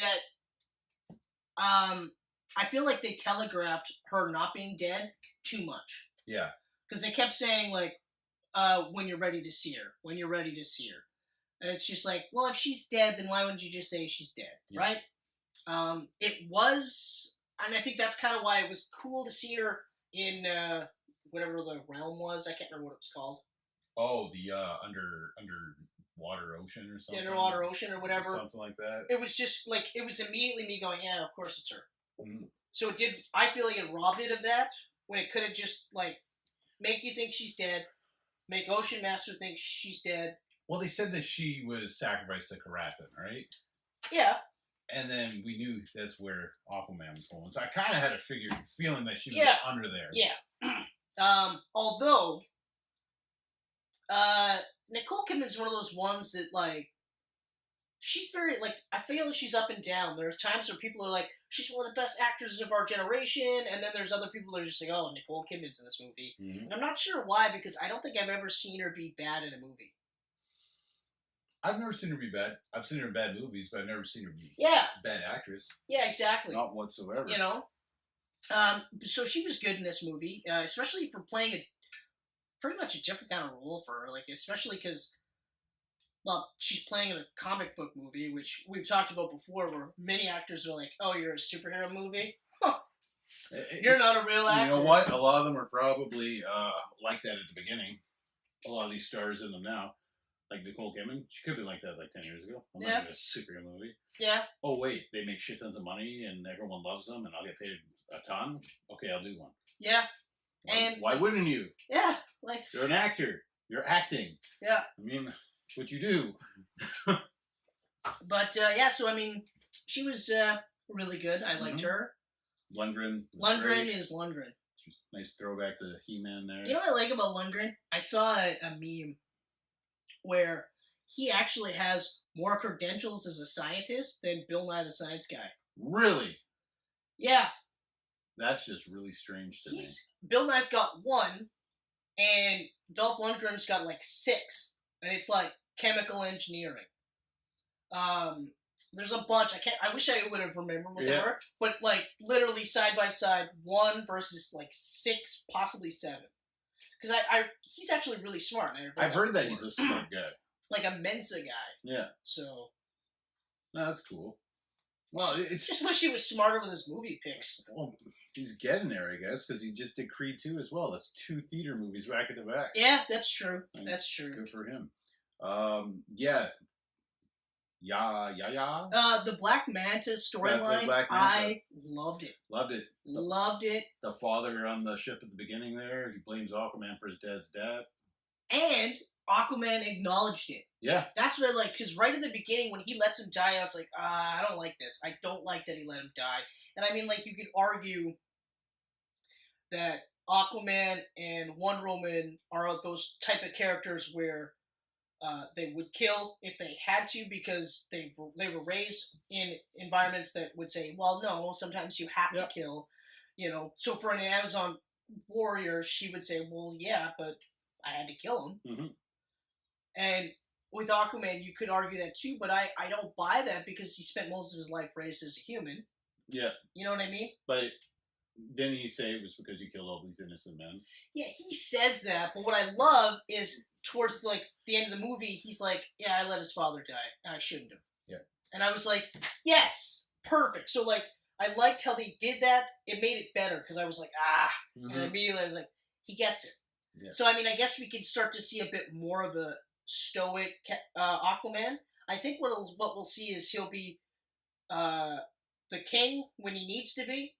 that I feel like they telegraphed her not being dead too much. Yeah. Because they kept saying like, when you're ready to see her, when you're ready to see her. And it's just like, well, if she's dead, then why wouldn't you just say she's dead, Yeah. right? It was, and I think that's kind of why it was cool to see her in whatever the realm was. I can't remember what it was called. Oh, the underwater ocean or The something. underwater ocean or whatever. Something like that. It was just like, it was immediately me going, yeah, of course it's her. Mhm. So it did, I feel like it robbed it of that, when it could have just, like, make you think she's dead, make Ocean Master think she's dead. Well, they said that she was sacrificed to Karathan, right? Yeah. And then we knew that's where Aquaman was going. So I kind of had a feeling that she was Yeah. under there. Yeah. Although, Nicole Kidman's one of those ones that, like, she's very, like, I feel she's up and down. There's times where people are like, she's one of the best actors of our generation, and then there's other people that are just like, oh, Nicole Kidman's in this movie. Mm-hmm. And I'm not sure why, because I don't think I've ever seen her be bad in a movie. I've never seen her be bad. I've seen her in bad movies, but I've never seen her be Yeah. bad actress. Yeah, exactly. Not whatsoever. You know? So she was good in this movie, especially for playing pretty much a different kind of role for her, like, especially because, well, she's playing in a comic book movie, which we've talked about before, where many actors are like, oh, you're a superhero movie? Huh. You're not a real actor. You know what? A lot of them are probably like that at the beginning. A lot of these stars in them now. Like Nicole Kidman, she could have been like that like 10 years ago. I'm not doing a superhero movie. Yeah. Oh, wait, they make shit tons of money and everyone loves them and I'll get paid a ton? Okay, I'll do one. Yeah. Why wouldn't you? Yeah. Like, You're an actor. You're acting. Yeah. I mean, that's what you do. But, yeah, so, I mean, she was really good. I liked her. Lundgren. Lundgren is Lundgren. Nice throwback to He-Man there. You know what I like about Lundgren? I saw a meme where he actually has more credentials as a scientist than Bill Nye the Science Guy. Really? Yeah. That's just really strange to me. Bill Nye's got 1, and Dolph Lundgren's got like 6, and it's like chemical engineering. There's a bunch. I wish I would have remembered what they were, but like literally side by side, 1 versus like 6, possibly 7. Because he's actually really smart. I've heard that he's a smart guy. Like a Mensa guy. Yeah. So. No, that's cool. Well, it's just wish he was smarter with his movie picks. Well, he's getting there, I guess, because he just did Creed 2 as well. That's 2 theater movies back to back. Yeah, that's true. That's true. Good for him. Yeah. The Black Manta storyline, I loved it. Loved it. The father on the ship at the beginning there, he blames Aquaman for his dad's death. And Aquaman acknowledged it. Yeah. That's what, like, because right in the beginning when he lets him die, I was like, I don't like this. I don't like that he let him die. And I mean, like, you could argue that Aquaman and Wonder Woman are those type of characters where they would kill if they had to because they were raised in environments that would say, well, no, sometimes you have to kill, you know. So for an Amazon warrior, she would say, well, yeah, but I had to kill him. Mm-hmm. And with Aquaman, you could argue that too, but I don't buy that because he spent most of his life raised as a human. Yeah. You know what I mean? But didn't he say it was because you killed all these innocent men? Yeah, he says that, but what I love is towards like the end of the movie, he's like, yeah, I let his father die. I shouldn't have. Yeah. And I was like, yes, perfect. So like, I liked how they did that. It made it better because I was like, Mm-hmm. And immediately I was like, he gets it. Yeah. So I mean, I guess we could start to see a bit more of a stoic Aquaman. I think what we'll see is he'll be the king when he needs to be,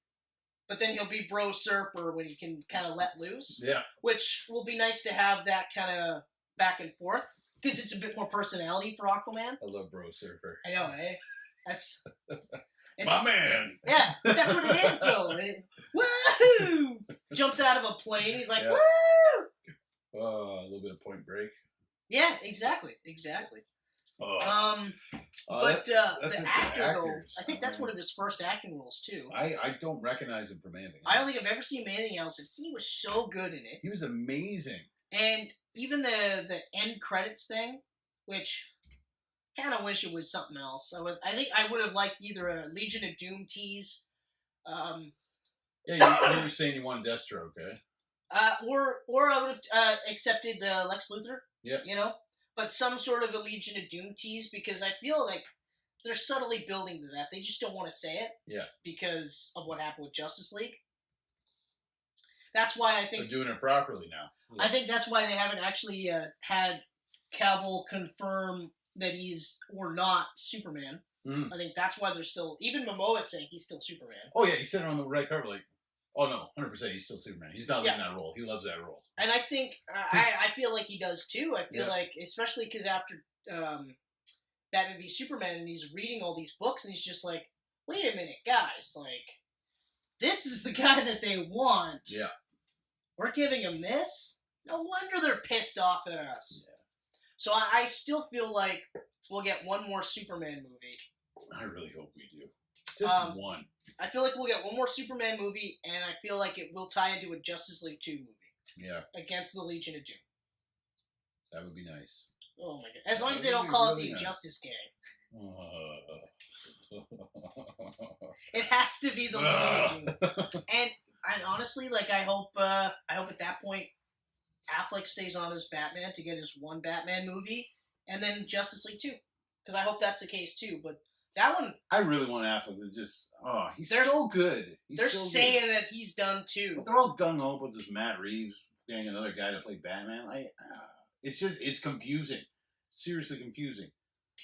but then he'll be bro surfer when he can kind of let loose. Yeah. Which will be nice to have that kind of back and forth, because it's a bit more personality for Aquaman. I love bro surfer. I know, eh? It's, my man. Yeah, but that's what it is, though. Woohoo! Jumps out of a plane. He's like, woo! A little bit of Point Break. Yeah, exactly. Oh. But that's the it for actor, though, actors. I think that's one of his first acting roles, too. I don't recognize him from anything. I don't think I've ever seen him anything else, and he was so good in it. He was amazing. And even the end credits thing, which kind of wish it was something else. I think I would have liked either a Legion of Doom tease. Yeah, you were saying you wanted Deathstroke, eh? Or I would have accepted Lex Luthor. Yeah. You know? But some sort of a Legion of Doom tease, because I feel like they're subtly building to that. They just don't want to say it. Yeah. Because of what happened with Justice League. That's why I think... They're doing it properly now. Yeah. I think that's why they haven't actually had Cavill confirm that he's or not Superman. Mm. I think that's why they're still... Even Momoa is saying he's still Superman. Oh, yeah, he said it on the red carpet, like, oh, no, 100% he's still Superman. He's not leaving that role. He loves that role. And I think... I feel like he does, too. I feel Yeah. like... Especially because after Batman v Superman, and he's reading all these books, and he's just like, wait a minute, guys. Like, this is the guy that they want. Yeah. We're giving him this? No wonder they're pissed off at us. Yeah. So I still feel like we'll get one more Superman movie. I really hope we do. Just one. I feel like we'll get one more Superman movie, and I feel like it will tie into a Justice League 2 movie. Yeah. Against the Legion of Doom. That would be nice. Oh my god. As long as they That would don't be call really it the nice. Injustice Gang. It has to be the Legion of Doom. And honestly, like, I hope at that point Affleck stays on as Batman to get his one Batman movie, and then Justice League 2. Because I hope that's the case too. But that one, I really want Affleck to just... Oh, he's They're- so good. they're so saying good. that he's done too. But they're all gung-ho about this Matt Reeves getting another guy to play Batman. It's confusing. Seriously confusing.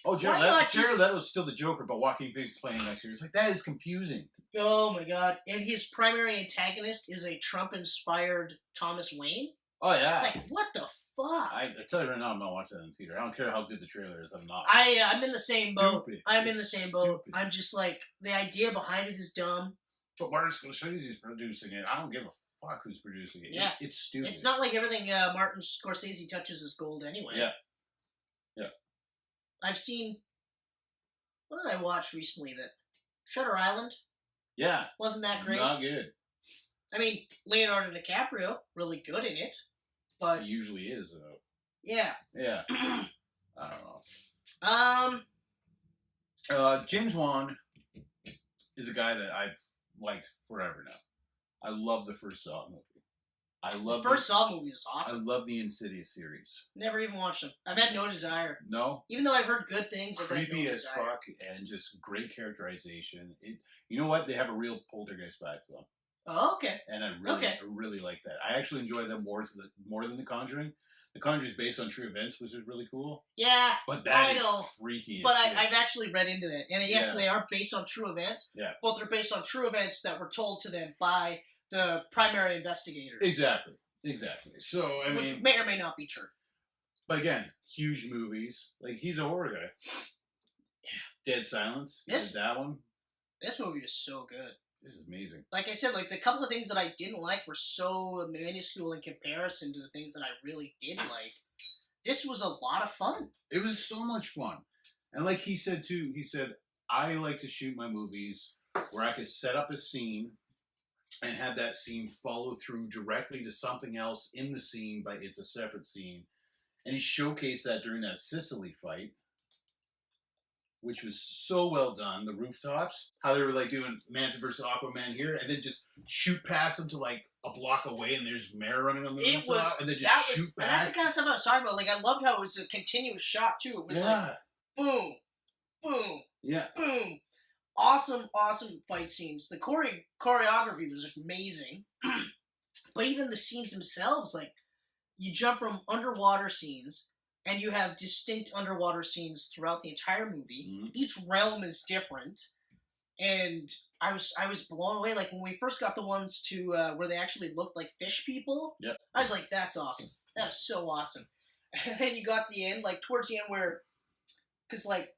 Oh, Jared Leto's still the Joker, but Joaquin Phoenix is playing next year. It's like, that is confusing. Oh my god. And his primary antagonist is a Trump-inspired Thomas Wayne? Oh, yeah. Like, what the fuck? I tell you right now, I'm not watching that in the theater. I don't care how good the trailer is. I'm not. I'm in the same boat. Stupid. I'm in the It's same boat. stupid. I'm just like, the idea behind it is dumb. But Martin Scorsese's producing it. I don't give a fuck who's producing it. Yeah. It's stupid. It's not like everything Martin Scorsese touches is gold anyway. Yeah. I've seen... What did I watch recently that... Shutter Island? Yeah. Wasn't that great? Not good. I mean, Leonardo DiCaprio, really good in it. But, It usually is, though. yeah. Yeah. I don't know. James Wan is a guy that I've liked forever now. I love the first Saw movie. The first Saw movie was I awesome. love the Insidious series. Never even watched them. I've had no desire. No? Even though I've heard good things, I've had no Creepy as desire. fuck and just great characterization. You know what? They have a real poltergeist vibe to them. Oh, okay. And I really like that. I actually enjoy them more than The Conjuring. The Conjuring is based on true events, which is really cool. Yeah, But that is know. freaky. but as shit. I've actually read into that. And yes, Yeah. they are based on true events. Yeah. But they're based on true events that were told to them by the primary investigators. Exactly. So, I Which mean, may or may not be true. but again, huge movies. Like, he's a horror guy. Dead Silence. You Yes. did that one. This movie is so good. This is amazing. Like I said, like the couple of things that I didn't like were so minuscule in comparison to the things that I really did like. This was a lot of fun. It was so much fun. And like he said, too, I like to shoot my movies where I could set up a scene and have that scene follow through directly to something else in the scene, but it's a separate scene. And he showcased that during that Sicily fight, which was so well done. The rooftops, how they were like doing Manta versus Aquaman here, and then just shoot past them to like a block away, and there's Mare running on the rooftop, and then just shoot and back. that's the kind of stuff I was talking about. Like I loved how it was a continuous shot too. It was like boom, boom, yeah. boom. Awesome fight scenes. The choreography was amazing. But even the scenes themselves, like, you jump from underwater scenes, and you have distinct underwater scenes throughout the entire movie. Mhm. Each realm is different. And I was blown away. Like when we first got the ones to where they actually looked like fish people. Yep. I was like, that's awesome. That is so awesome. And then you got the end, like towards the end where, because like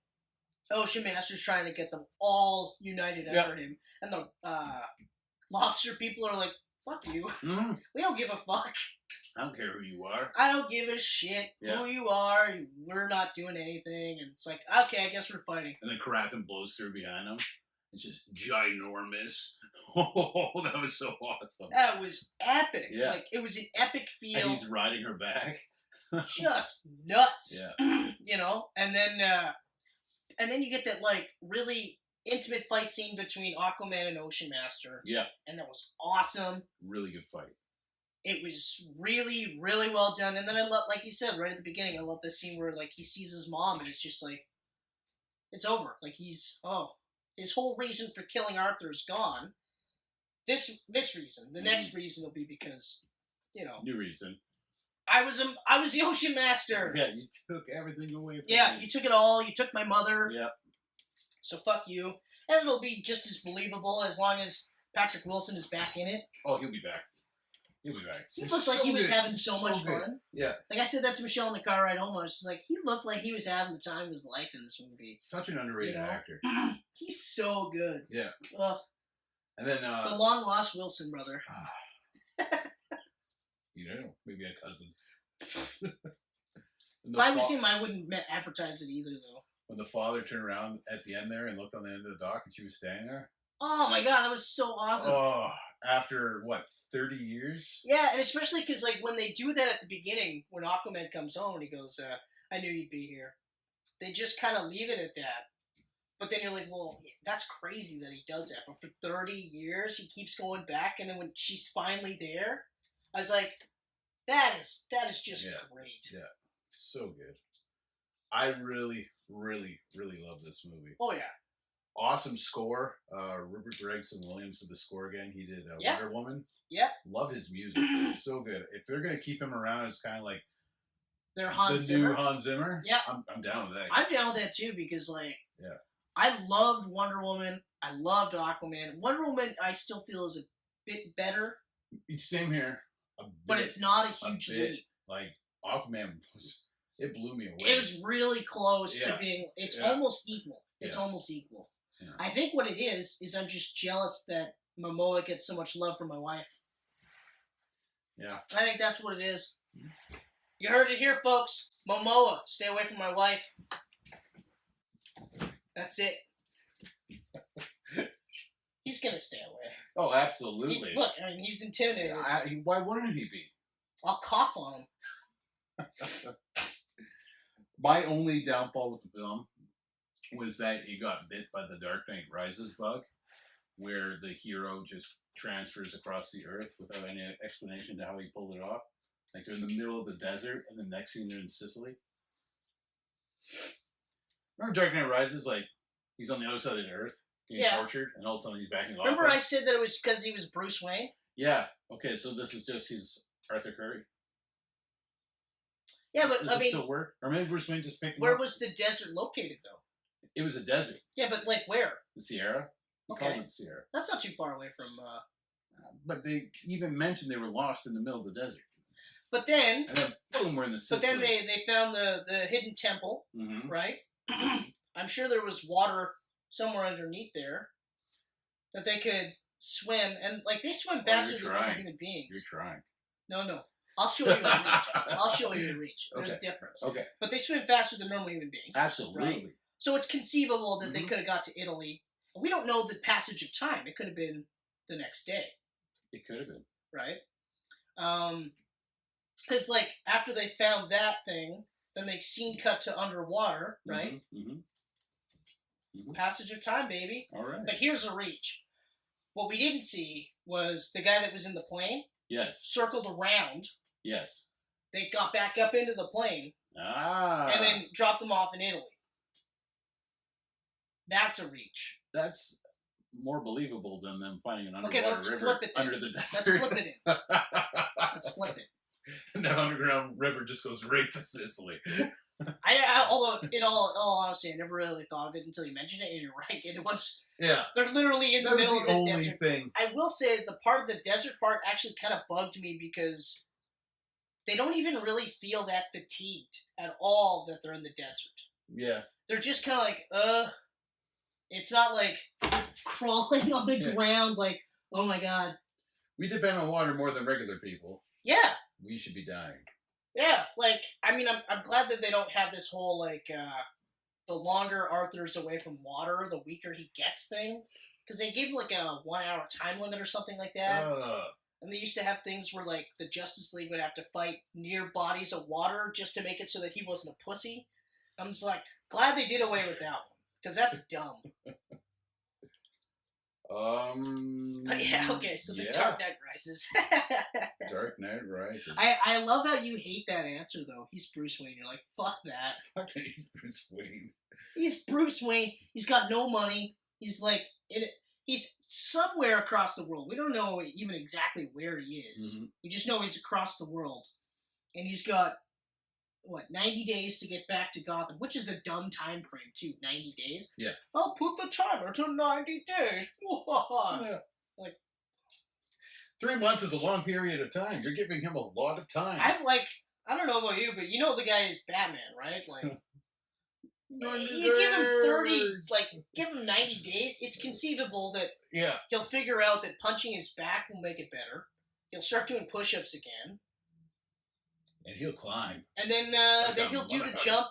Ocean Master's trying to get them all united under him, and the lobster people are like, fuck you. We don't give a fuck. I don't care who you are. I don't give a shit who you are. We're not doing anything. And it's like, okay, I guess we're fighting. And then Karathan blows through behind him. It's just ginormous. Oh, that was so awesome. That was epic. Yeah. Like, it was an epic feel. And he's riding her back. Just nuts. Yeah. You know? And then you get that, like, really intimate fight scene between Aquaman and Ocean Master. Yeah. And that was awesome. Really good fight. It was really, really well done. And then I love, like you said, right at the beginning, I love the scene where, like, he sees his mom and it's just like, it's over. Like, his whole reason for killing Arthur is gone. This reason. The next reason will be because, you know. New reason. I was the Ocean Master. Yeah, you took everything away from me. You took it all. You took my mother. Yeah. So fuck you. And it'll be just as believable as long as Patrick Wilson is back in it. Oh, he'll be back. He'll be back. He looked like he was having so much fun. Yeah. Like I said that to Michelle in the car ride home. I was just like, he looked like he was having the time of his life in this movie. Such an underrated actor. He's so good. Yeah. Ugh. And then the long lost Wilson brother. You know, maybe a cousin. If I was him, I wouldn't advertise it either, though. When the father turned around at the end there and looked on the end of the dock and she was standing there. Oh my god, that was so awesome. Oh, after, 30 years? Yeah, and especially because, like, when they do that at the beginning, when Aquaman comes home and he goes, I knew you'd be here. They just kind of leave it at that. But then you're like, well, that's crazy that he does that. But for 30 years, he keeps going back, and then when she's finally there, I was like, that is just great. Yeah, so good. I really, really, really love this movie. Oh, yeah. Awesome score. Rupert Gregson-Williams did the score again. He did Wonder Woman. Yeah. Love his music. It's so good. If they're going to keep him around, it's kind of like they're Hans the Zimmer. New Hans Zimmer. Yeah. I'm down with that. I'm down with that, too, because, like, yeah. I loved Wonder Woman. I loved Aquaman. Wonder Woman, I still feel is a bit better. Same here. But it's not a huge leap. Like, Aquaman, it blew me away. It was really close to being, it's almost equal. It's almost equal. Yeah. I think what it is I'm just jealous that Momoa gets so much love from my wife. Yeah. I think that's what it is. You heard it here, folks. Momoa, stay away from my wife. That's it. He's gonna stay away. Oh, absolutely. Look, I mean, he's intimidated. Why wouldn't he be? I'll cough on him. My only downfall with the film was that he got bit by the Dark Knight Rises bug, where the hero just transfers across the earth without any explanation to how he pulled it off. Like they're in the middle of the desert, and the next scene they're in Sicily. Remember Dark Knight Rises? Like, he's on the other side of the earth, getting tortured, and all of a sudden he's backing off. Remember I said that it was because he was Bruce Wayne? Yeah. Okay, so this is just his Arthur Curry. Yeah, but Does I mean, still work? Or maybe Bruce Wayne just picked him where up? was the desert located, though? It was a desert. Yeah, but like where? The Sierra. He called it the Sierra. That's not too far away from. But they even mentioned they were lost in the middle of the desert. But then. And then boom, we're in the Sicily. But then they found the hidden temple, right? I'm sure there was water somewhere underneath there that they could swim, and like they swim faster than normal human beings. You're trying. No. I'll show you a reach. I'll show you a reach. There's a difference. Okay. But they swim faster than normal human beings. Absolutely. Right? So it's conceivable that they could have got to Italy. We don't know the passage of time. It could have been the next day. It could have been. Right? Because, like, after they found that thing, then they scene cut to underwater, right? Passage of time, baby. All right. But here's a reach. What we didn't see was the guy that was in the plane. Yes. Circled around. Yes. They got back up into the plane. And then dropped them off in Italy. That's a reach. That's more believable than them finding an underwater river flip it under the desert. Let's flip it in. Let's flip it. And the underground river just goes right to Sicily. Although, in all honesty, I never really thought of it until you mentioned it, and you're right. It was Yeah. They're literally in the That middle was of the the only desert. thing. I will say the part of the desert part actually kind of bugged me because they don't even really feel that fatigued at all that they're in the desert. Yeah. They're just kind of like, It's not like crawling on the ground like, oh my god. We depend on water more than regular people. Yeah. We should be dying. Yeah, like, I mean, I'm glad that they don't have this whole, like, the longer Arthur's away from water, the weaker he gets thing. Because they gave him, like, a 1 hour time limit or something like that. And they used to have things where, like, the Justice League would have to fight near bodies of water just to make it so that he wasn't a pussy. I'm just like, glad they did away with that one. Because that's dumb. But yeah, okay, so the Dark Knight Rises. Dark Knight Rises. I love how you hate that answer, though. He's Bruce Wayne. You're like, fuck that. Fuck that, he's Bruce Wayne. He's Bruce Wayne. He's got no money. He's like, he's somewhere across the world. We don't know even exactly where he is. Mm-hmm. We just know he's across the world. And he's got, 90 days to get back to Gotham, which is a dumb time frame, too. 90 days? Yeah. I'll put the timer to 90 days. Yeah. Like, 3 months is a long period of time. You're giving him a lot of time. I'm like, I don't know about you, but you know the guy is Batman, right? Like, you give him 30, give him 90 days, it's conceivable that he'll figure out that punching his back will make it better. He'll start doing push-ups again. And he'll climb. And then he'll do the jump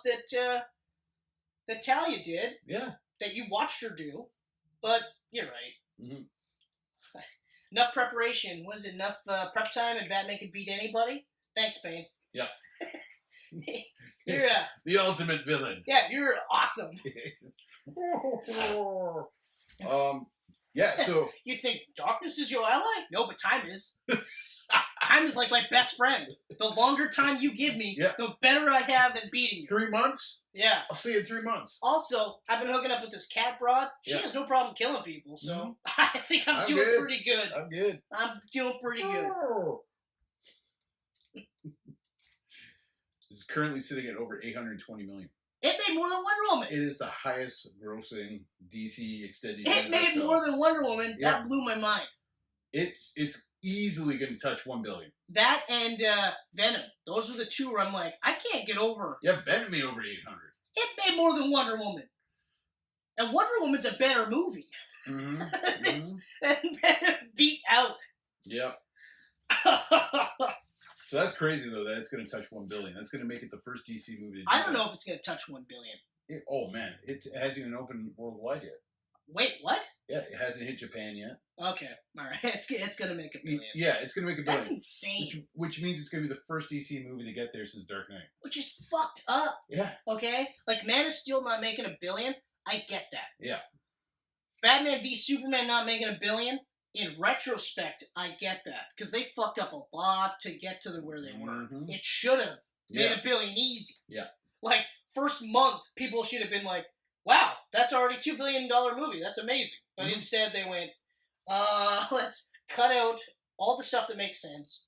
that Talia did. Yeah. That you watched her do. But you're right. Mm-hmm. Enough preparation. Was it enough prep time and Batman could beat anybody? Thanks, Bane. Yeah. You're the ultimate villain. Yeah, you're awesome. Yeah, so... You think darkness is your ally? No, but time is. Time is like my best friend. The longer time you give me, the better I have at beating you. 3 months? Yeah. I'll see you in 3 months. Also, I've been hooking up with this cat broad. She has no problem killing people, so I think I'm doing good. pretty good. I'm good. I'm doing pretty good. This is currently sitting at over $820 million. It made more than Wonder Woman. It is the highest grossing DC extended It made more than Wonder Woman. Yeah. That blew my mind. It's easily going to touch $1 billion. That and Venom. Those are the two where I'm like, I can't get over. Yeah, Venom made over $800. It made more than Wonder Woman. And Wonder Woman's a better movie. Mm-hmm. And Venom beat out. Yep. So that's crazy, though, that it's going to touch $1 billion. That's going to make it the first DC movie to do I don't know if it's going to touch $1 billion. Oh, man. It hasn't even opened worldwide yet. Wait, what? Yeah, it hasn't hit Japan yet. Okay, all right. It's going to make $1 billion. Yeah, it's going to make $1 billion. That's insane. Which means it's going to be the first DC movie to get there since Dark Knight. Which is fucked up. Yeah. Okay? Like, Man of Steel not making $1 billion, I get that. Yeah. Batman v Superman not making $1 billion, in retrospect, I get that. Because they fucked up a lot to get to where they were. Mm-hmm. It should have made $1 billion easy. Yeah. Like, first month, people should have been like, wow, that's already a $2 billion movie. That's amazing. But instead they went, let's cut out all the stuff that makes sense.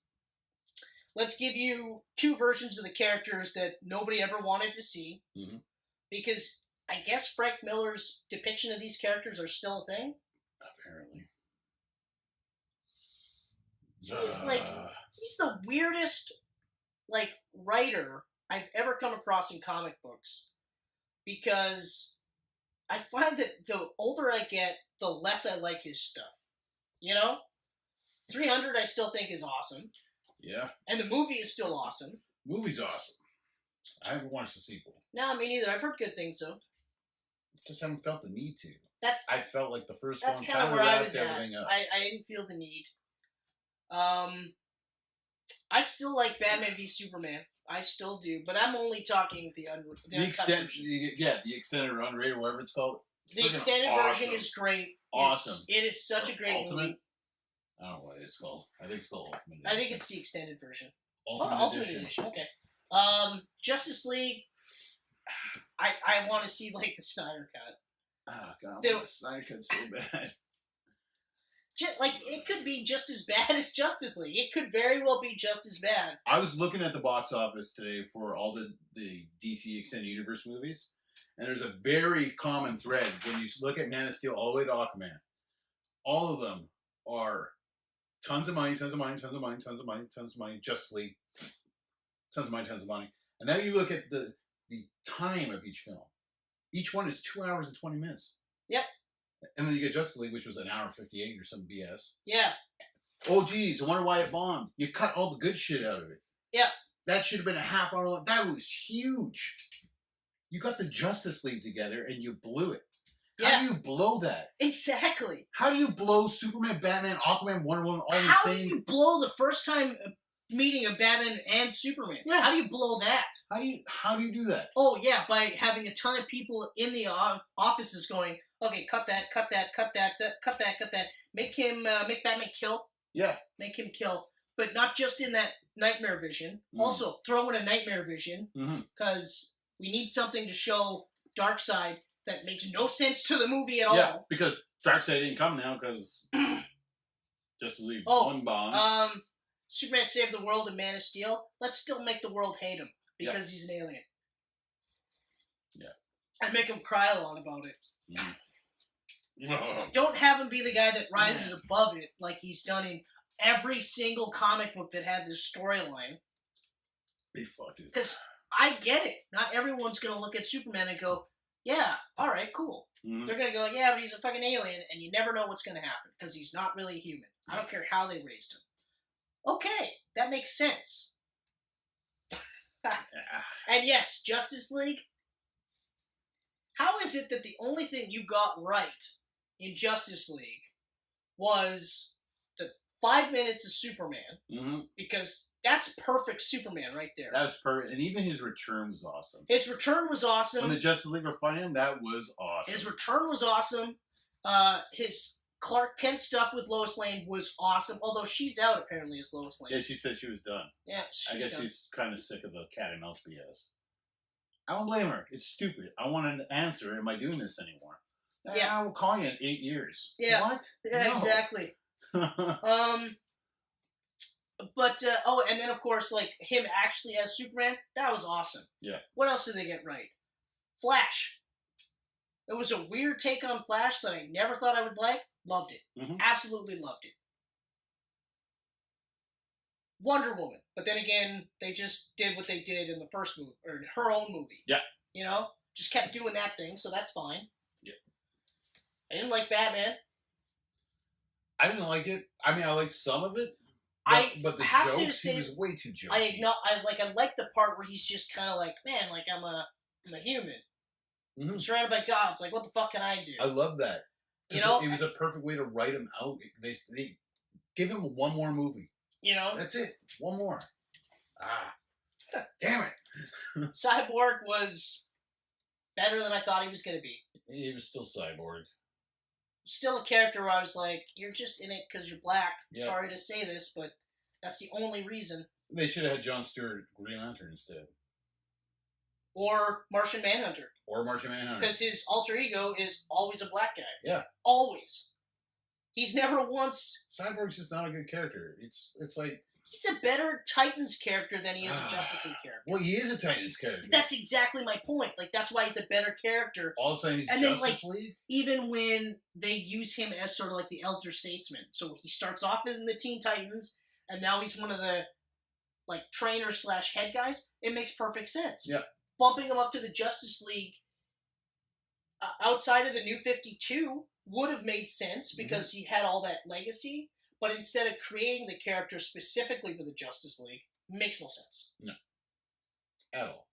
Let's give you 2 versions of the characters that nobody ever wanted to see. Mm-hmm. Because I guess Frank Miller's depiction of these characters are still a thing. Apparently. He's the weirdest, writer I've ever come across in comic books. Because I find that the older I get, the less I like his stuff. You know? 300 I still think is awesome. Yeah. And the movie is still awesome. Movie's awesome. I haven't watched the sequel. No, me neither. I've heard good things, though. Just haven't felt the need to. I felt like the first one kind of where I was at. I didn't feel the need. I still like Batman v Superman. I still do, but I'm only talking the extended or unrated, whatever it's called. The extended version is great. Awesome. It is such a great movie. I don't know what it's called. I think it's called Ultimate Edition. I think it's the extended version. Ultimate Edition. Okay. Justice League. I want to see the Snyder cut. Oh god, the Snyder cut's so bad. It could be just as bad as Justice League. It could very well be just as bad. I was looking at the box office today for all the DC Extended Universe movies, And there's a very common thread when you look at Man of Steel all the way to Aquaman. All of them are tons of money, tons of money, tons of money, tons of money, tons of money, Justice League, tons of money, tons of money. And now you look at the time of each film. Each one is 2 hours and 20 minutes. Yep. And then you get Justice League, which was an hour and 58 or some BS. Yeah. Oh, geez, I wonder why it bombed. You cut all the good shit out of it. Yeah. That should have been a half hour long. That was huge. You got the Justice League together and you blew it. How do you blow that? Exactly. How do you blow Superman, Batman, Aquaman, Wonder Woman all in the same... How do you blow the first time meeting of Batman and Superman? Yeah. How do you blow that? How do you do that? Oh, yeah, by having a ton of people in the offices going, okay, cut that, cut that, cut that, cut that, cut that. Make Batman kill. Yeah. Make him kill. But not just in that nightmare vision. Mm-hmm. Also, throw in a nightmare vision. Because we need something to show Darkseid that makes no sense to the movie at all. Yeah, because Darkseid didn't come now because Justice League one bomb. Superman saved the world in Man of Steel. Let's still make the world hate him because he's an alien. Yeah. And make him cry a lot about it. Mm. Don't have him be the guy that rises above it like he's done in every single comic book that had this storyline. They fucked it. Because I get it. Not everyone's going to look at Superman and go, yeah, alright, cool. Mm-hmm. They're going to go, yeah, but he's a fucking alien, and you never know what's going to happen, because he's not really human. I don't care how they raised him. Okay, that makes sense. And yes, Justice League. How is it that the only thing you got right in Justice League was the 5 minutes of Superman? Because that's perfect Superman right there. That was perfect. And even his return was awesome. His return was awesome. When the Justice League were fighting him, that was awesome. His return was awesome. His Clark Kent stuff with Lois Lane was awesome. Although she's out apparently as Lois Lane. Yeah, she said she was done. Yeah, I guess she's kind of sick of the cat and mouse BS. I don't blame her. It's stupid. I want an answer. Am I doing this anymore? Yeah. I will call you in 8 years. Yeah. What? Yeah, No. exactly. But, and then, of course, like, him actually as Superman, that was awesome. Yeah. What else did they get right? Flash. It was a weird take on Flash that I never thought I would like. Loved it. Absolutely loved it. Wonder Woman. But then again, they just did what they did in the first movie, or in her own movie. Yeah. You know? Just kept doing that thing, so that's fine. Yeah. I didn't like Batman. I didn't like it. I mean, I liked some of it. But the have jokes, to say, he was way too jokey. I like the part where he's just kind of like, man, like I'm a human. I'm surrounded by gods. Like, what the fuck can I do? I love that. You know, it was a perfect way to write him out. They give him one more movie. You know, that's it. One more. Damn it. Cyborg was better than I thought he was going to be. He was still Cyborg. Still a character where I was like, you're just in it because you're black. Yeah. Sorry to say this, but that's the only reason. They should have had Jon Stewart Green Lantern instead. Or Martian Manhunter. Because his alter ego is always a black guy. Yeah. Always. He's never once... Cyborg's just not a good character. It's like... He's a better Titans character than he is a Justice League character. Well, he is a Titans character. That's exactly my point. Like, that's why he's a better character. All of a sudden, he's and Justice then, League? Even when they use him as sort of like the elder statesman. So he starts off as in the Teen Titans, and now he's one of the, like, trainer/head guys. It makes perfect sense. Yeah. Bumping him up to the Justice League outside of the New 52 would have made sense because he had all that legacy. But instead of creating the character specifically for the Justice League, makes no sense. No. At all.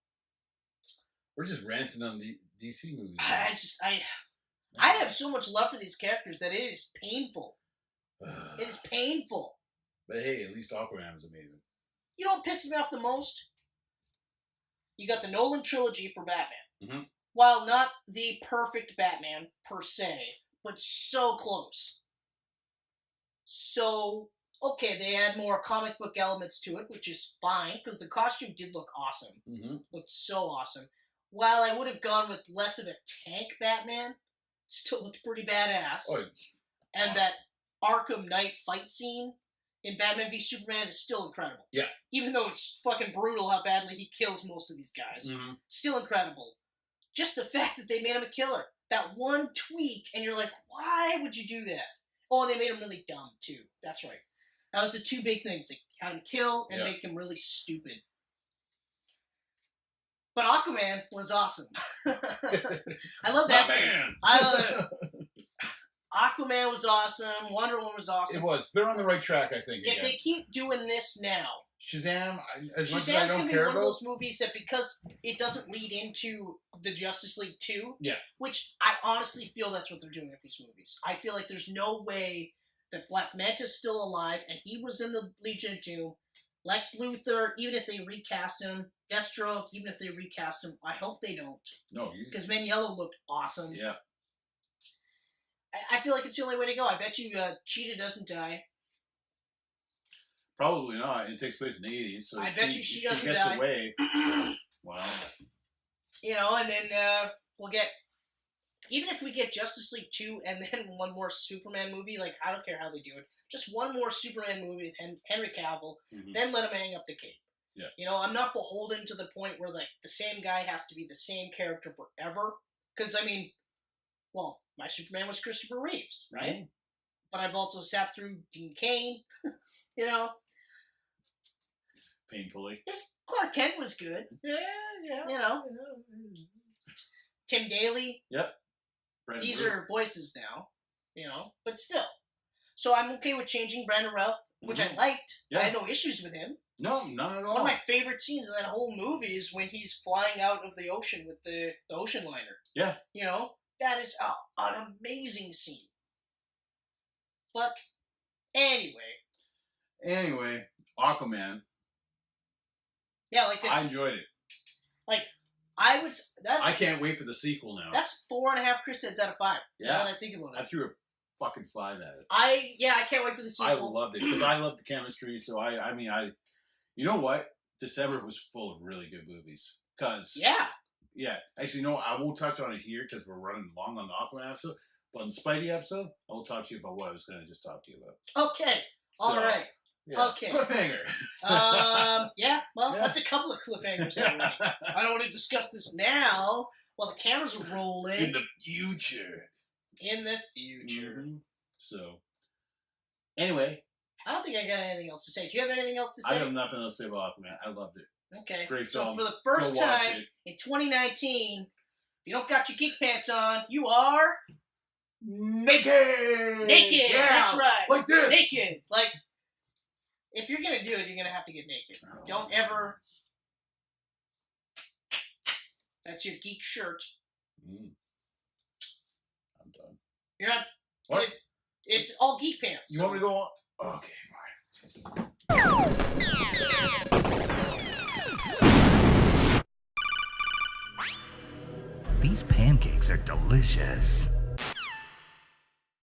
We're just ranting on the DC movies. I have so much love for these characters that it is painful. It is painful. But hey, at least Aquaman was amazing. You know what pisses me off the most? You got the Nolan trilogy for Batman. While not the perfect Batman, per se, but so close. So, okay, they add more comic book elements to it, which is fine, because the costume did look awesome. Looked so awesome. While I would have gone with less of a tank Batman, still looked pretty badass. Oh, and that Arkham Knight fight scene in Batman v Superman is still incredible. Yeah. Even though it's fucking brutal how badly he kills most of these guys. Still incredible. just the fact that they made him a killer. That one tweak, and you're like, why would you do that? Oh, and they made him really dumb, too. That's right. That was the two big things. They had him kill and make him really stupid. But Aquaman was awesome. I love that face. I love it. Aquaman was awesome. Wonder Woman was awesome. It was. They're on the right track, I think. If they keep doing this now, Shazam, as much as I Shazam's don't gonna be care one of about, those movies that because it doesn't lead into the Justice League 2, yeah, which I honestly feel that's what they're doing with these movies. I feel like there's no way that Black Manta's still alive, and he was in the Legion of Doom. Lex Luthor, even if they recast him, Deathstroke, even if they recast him, I hope they don't. No, because Man Yellow looked awesome. Yeah. I feel like it's the only way to go. I bet you Cheetah doesn't die. Probably not. It takes place in the 80s, so I bet you she doesn't gets die. away. Wow. You know, and then we'll get, even if we get Justice League 2 and then one more Superman movie, like, I don't care how they do it. Just one more Superman movie with Henry Cavill, then let him hang up the cape. Yeah. You know, I'm not beholden to the point where, like, the same guy has to be the same character forever. Because, I mean, well, my Superman was Christopher Reeves, right? Mm-hmm. But I've also sat through Dean Cain, you know. Painfully. Yes, Clark Kent was good. Yeah. You know. Tim Daly. Yep. These are voices now, you know, but still. So I'm okay with changing Brandon Routh, which I liked. Yeah. I had no issues with him. No, none at all. One of my favorite scenes in that whole movie is when he's flying out of the ocean with the ocean liner. Yeah. You know, that is an amazing scene. But anyway, Aquaman. Yeah, like this. I enjoyed it. Like, I can't wait for the sequel now. That's 4.5 Chris heads out of 5. Yeah. Now that I think about it. I threw a fucking 5 at it. I can't wait for the sequel. I loved it because I love the chemistry. So I mean, you know what? December was full of really good movies. Yeah. Actually, no, I won't touch on it here because we're running long on the Aquaman episode. But on the Spidey episode, I will talk to you about what I was going to just talk to you about. Okay. All right. Yeah. Okay. Cliffhanger. That's a couple of cliffhangers already. I don't want to discuss this now while the cameras are rolling. In the future. Mm-hmm. So, anyway. I don't think I got anything else to say. Do you have anything else to say? I have nothing else to say about Aquaman. I loved it. Okay. Great film. So for the first first time in 2019, if you don't got your geek pants on, you are naked. Naked. Yeah. That's right. Like this. Naked. Like, if you're gonna do it, you're gonna have to get naked. Don't ever. That's your geek shirt. I'm done. You're not. What? It's all geek pants. You want me to go on? Okay, fine. These pancakes are delicious.